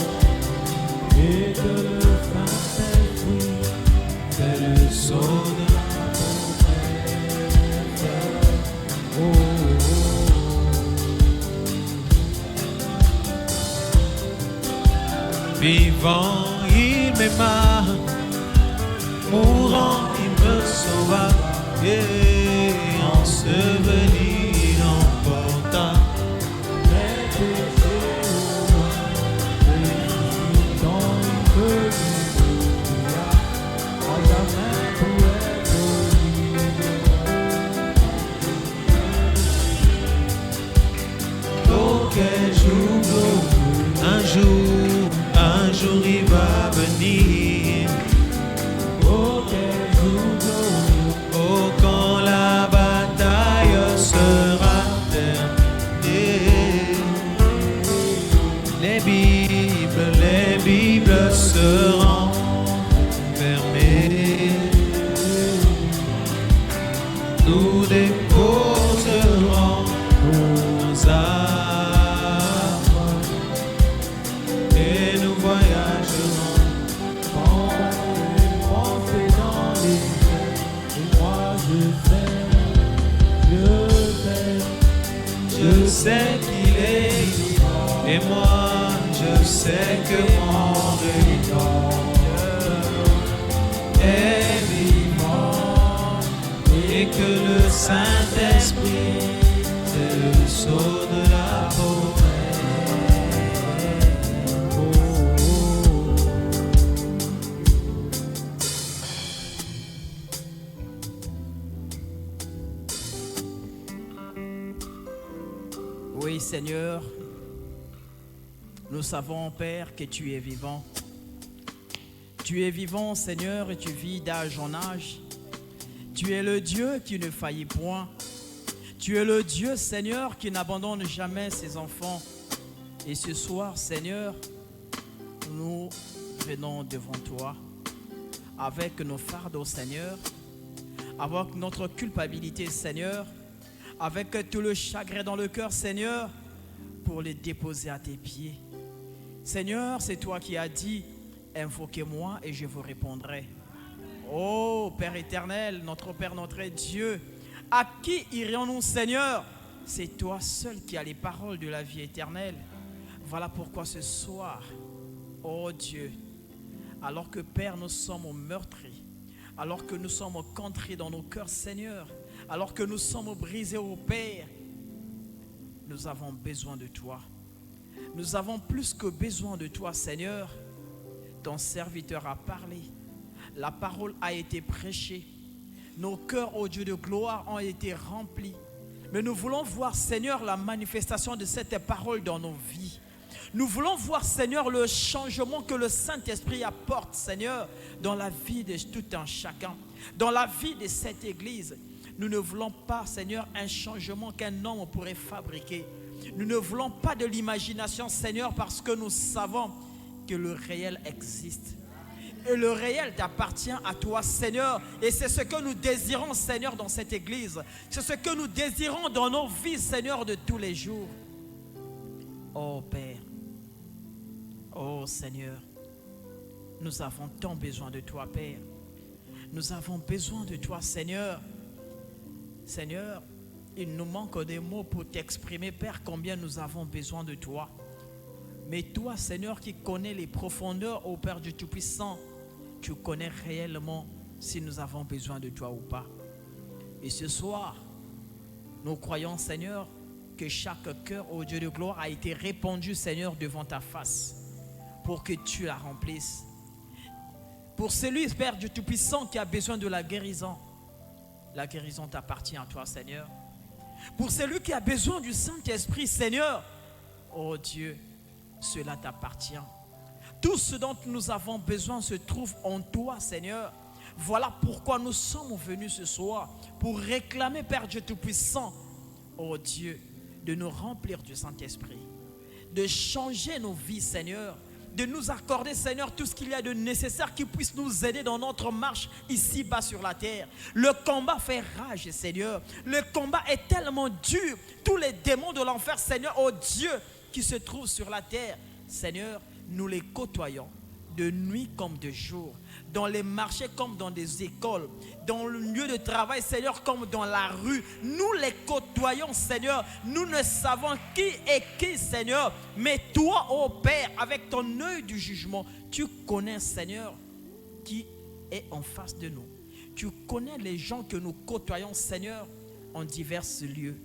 S2: Et que le Saint-Esprit, c'est le sceau de la promesse. Oh, oh, oh. Vivant, il m'aima. Mourant, il me sauva. Et enseveli, il emporta mes péchés au loin. Ressuscitant, il me justifia à jamais pour être libre. Oh, quel jour, un jour il va venir. Oh, quel jour, oh, quand la bataille sera terminée. Les Bibles seront fermées. Nous déposerons nos armes et nous voyagerons en pensée dans les airs. Et moi je sais sais qu'il est vivant. Et moi, je sais que mon Rédempteur est vivant et que le Saint-Esprit, c'est le sceau de la promesse.
S5: Oui, Seigneur, nous savons, Père, que tu es vivant. Tu es vivant, Seigneur, et tu vis d'âge en âge. Tu es le Dieu qui ne faillit point. Tu es le Dieu, Seigneur, qui n'abandonne jamais ses enfants. Et ce soir, Seigneur, nous venons devant toi avec nos fardeaux, Seigneur, avec notre culpabilité, Seigneur, avec tout le chagrin dans le cœur, Seigneur, pour les déposer à tes pieds. Seigneur, c'est toi qui as dit, invoquez-moi et je vous répondrai. Oh Père éternel, notre Père, notre Dieu, à qui irions-nous, Seigneur? C'est toi seul qui as les paroles de la vie éternelle. Voilà pourquoi ce soir, oh Dieu, alors que Père, nous sommes meurtris, alors que nous sommes contrits dans nos cœurs, Seigneur, alors que nous sommes brisés, au Père, nous avons besoin de toi. Nous avons plus que besoin de toi, Seigneur. Ton serviteur a parlé. La parole a été prêchée. Nos cœurs, ô Dieu de gloire, ont été remplis. Mais nous voulons voir, Seigneur, la manifestation de cette parole dans nos vies. Nous voulons voir, Seigneur, le changement que le Saint-Esprit apporte, Seigneur, dans la vie de tout un chacun, dans la vie de cette église. Nous ne voulons pas, Seigneur, un changement qu'un homme pourrait fabriquer. Nous ne voulons pas de l'imagination, Seigneur, parce que nous savons que le réel existe. Et le réel t'appartient à toi, Seigneur. Et c'est ce que nous désirons, Seigneur, dans cette église. C'est ce que nous désirons dans nos vies, Seigneur, de tous les jours. Oh Père, oh Seigneur, nous avons tant besoin de toi, Père. Nous avons besoin de toi, Seigneur. Seigneur, il nous manque des mots pour t'exprimer, Père, combien nous avons besoin de toi. Mais toi, Seigneur, qui connais les profondeurs, ô Père du Tout-Puissant, tu connais réellement si nous avons besoin de toi ou pas. Et ce soir, nous croyons, Seigneur, que chaque cœur, ô Dieu de gloire, a été répandu, Seigneur, devant ta face, pour que tu la remplisses. Pour celui, Père du Tout-Puissant, qui a besoin de la guérison t'appartient à toi, Seigneur. Pour celui qui a besoin du Saint-Esprit, Seigneur, oh Dieu, cela t'appartient. Tout ce dont nous avons besoin se trouve en toi, Seigneur. Voilà pourquoi nous sommes venus ce soir, pour réclamer, Père Dieu Tout-Puissant, oh Dieu, de nous remplir du Saint-Esprit, de changer nos vies, Seigneur, de nous accorder, Seigneur, tout ce qu'il y a de nécessaire qui puisse nous aider dans notre marche ici-bas sur la terre. Le combat fait rage, Seigneur. Le combat est tellement dur. Tous les démons de l'enfer, Seigneur, oh Dieu, qui se trouvent sur la terre, Seigneur, nous les côtoyons de nuit comme de jour, dans les marchés comme dans des écoles, dans le lieu de travail, Seigneur, comme dans la rue. Nous les côtoyons, Seigneur. Nous ne savons qui est qui, Seigneur. Mais toi, ô Père, avec ton œil du jugement, tu connais, Seigneur, qui est en face de nous. Tu connais les gens que nous côtoyons, Seigneur, en divers lieux.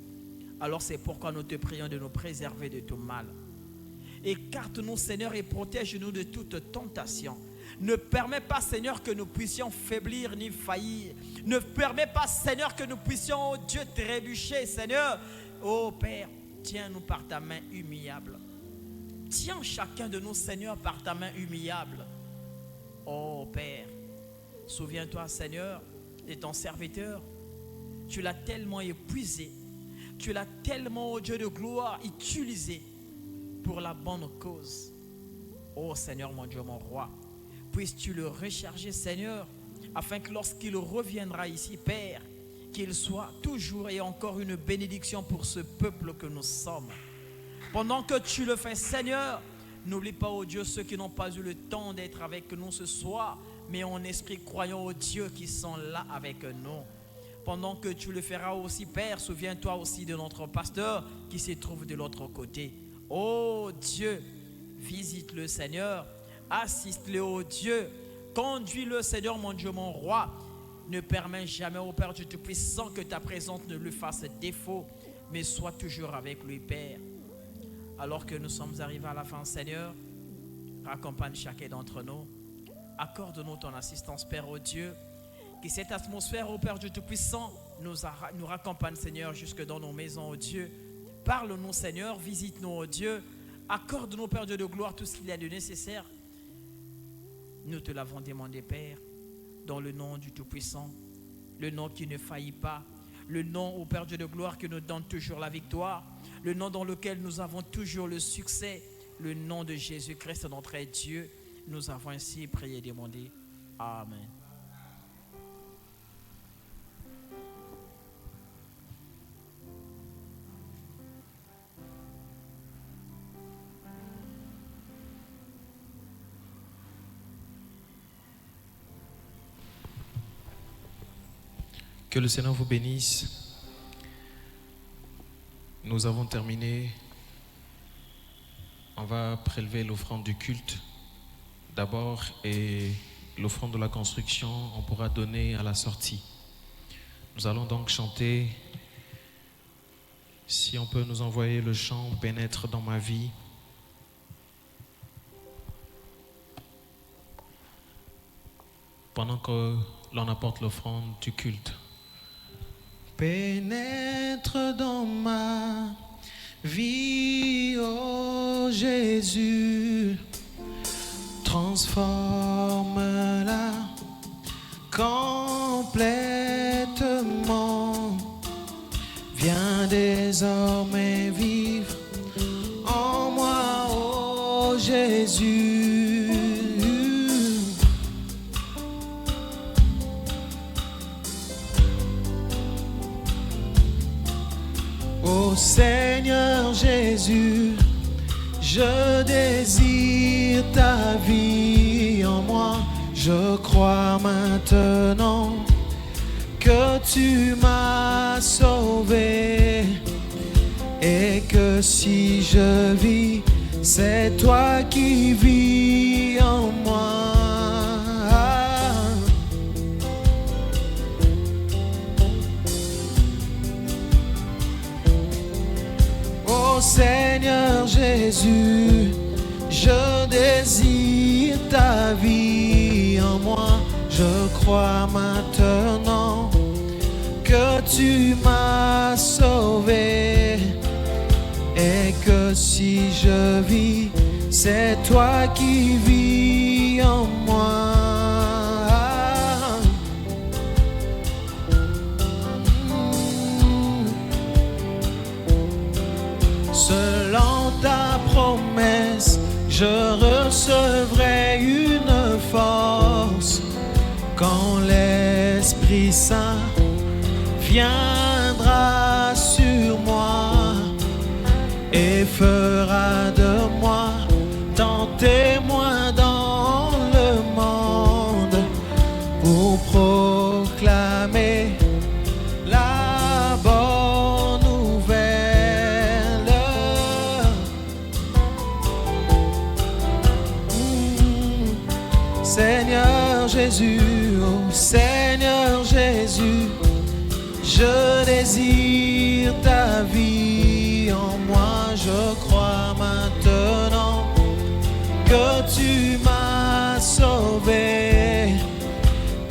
S5: Alors c'est pourquoi nous te prions de nous préserver de tout mal. Écarte-nous, Seigneur, et protège-nous de toute tentation. Ne permets pas, Seigneur, que nous puissions faiblir ni faillir. Ne permets pas, Seigneur, que nous puissions, oh Dieu, trébucher, Seigneur. Oh Père, tiens-nous par ta main humiliable. Tiens chacun de nous, Seigneur, par ta main humiliable. Oh Père, souviens-toi, Seigneur, de ton serviteur. Tu l'as tellement épuisé. Tu l'as tellement, oh Dieu de gloire, utilisé pour la bonne cause. Oh Seigneur, mon Dieu, mon roi, puisses-tu le recharger, Seigneur, afin que lorsqu'il reviendra ici, Père, qu'il soit toujours et encore une bénédiction pour ce peuple que nous sommes. Pendant que tu le fais, Seigneur, n'oublie pas, oh Dieu, ceux qui n'ont pas eu le temps d'être avec nous ce soir, mais en esprit croyant, oh Dieu, qui sont là avec nous. pendant que tu le feras aussi, Père, souviens-toi aussi de notre pasteur qui se trouve de l'autre côté. Oh Dieu, visite-le, Seigneur. Assiste-le, oh Dieu. Conduis-le, Seigneur, mon Dieu, mon roi. Ne permets jamais, ô Père Dieu Tout-Puissant, que ta présence ne lui fasse défaut, mais sois toujours avec lui, Père. Alors que nous sommes arrivés à la fin, Seigneur, raccompagne chacun d'entre nous. Accorde-nous ton assistance, Père, ô Dieu. Que cette atmosphère, ô Père Dieu Tout-Puissant, nous raccompagne, Seigneur, jusque dans nos maisons, ô Dieu. Parle-nous, Seigneur, visite-nous, ô Dieu. Accorde-nous, Père Dieu de gloire, tout ce qu'il y a de nécessaire. Nous te l'avons demandé, Père, dans le nom du Tout-Puissant, le nom qui ne faillit pas, le nom, ô Père Dieu de gloire, qui nous donne toujours la victoire, le nom dans lequel nous avons toujours le succès, le nom de Jésus-Christ, notre Dieu. Nous avons ainsi prié et demandé. Amen.
S1: Que le Seigneur vous bénisse. Nous avons terminé. On va prélever l'offrande du culte d'abord et l'offrande de la construction, on pourra donner à la sortie. Nous allons donc chanter. Si on peut nous envoyer le chant « Pénètre dans ma vie ». Pendant que l'on apporte l'offrande du culte.
S2: Pénètre dans ma vie, ô Jésus, transforme-la complètement. Viens désormais vivre en moi, ô Jésus. Ô Seigneur Jésus, je désire ta vie en moi. Je crois maintenant que tu m'as sauvé et que si je vis, c'est toi qui vis en moi. Ô Seigneur Jésus, je désire ta vie en moi. Je crois maintenant que tu m'as sauvé et que si je vis, c'est toi qui vis en moi. Selon ta promesse, je recevrai une force quand l'Esprit Saint viendra sur moi et fera de moi ton témoin dans le monde pour proclamer la bonne nouvelle. Seigneur Jésus, oh Seigneur Jésus, je désire ta vie en moi. Je crois maintenant que tu m'as sauvé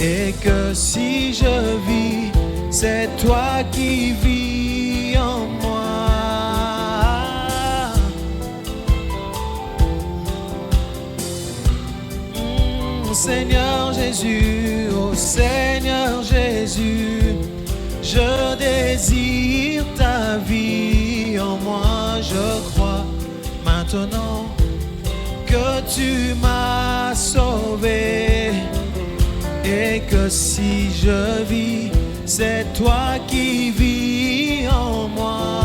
S2: et que si je vis, c'est toi qui vis en moi. Seigneur Jésus, oh Seigneur Jésus, je désire ta vie en moi. Je crois maintenant que tu m'as sauvé et que si je vis, c'est toi qui vis en moi.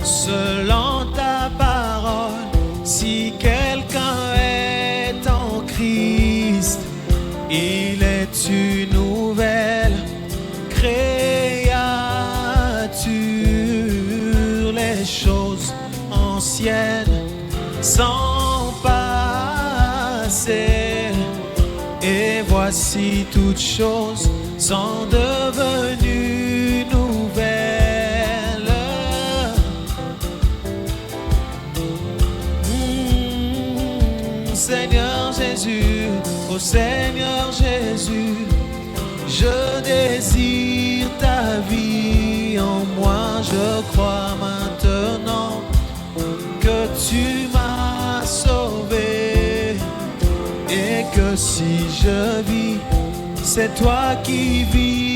S2: Selon ta parole, si quelqu'un passé, et voici toutes choses sont devenues nouvelles. Seigneur Jésus, oh Seigneur Jésus, je désire ta vie en moi. Je crois maintenant que tu m'as sauvé, et que si je vis, c'est toi qui vis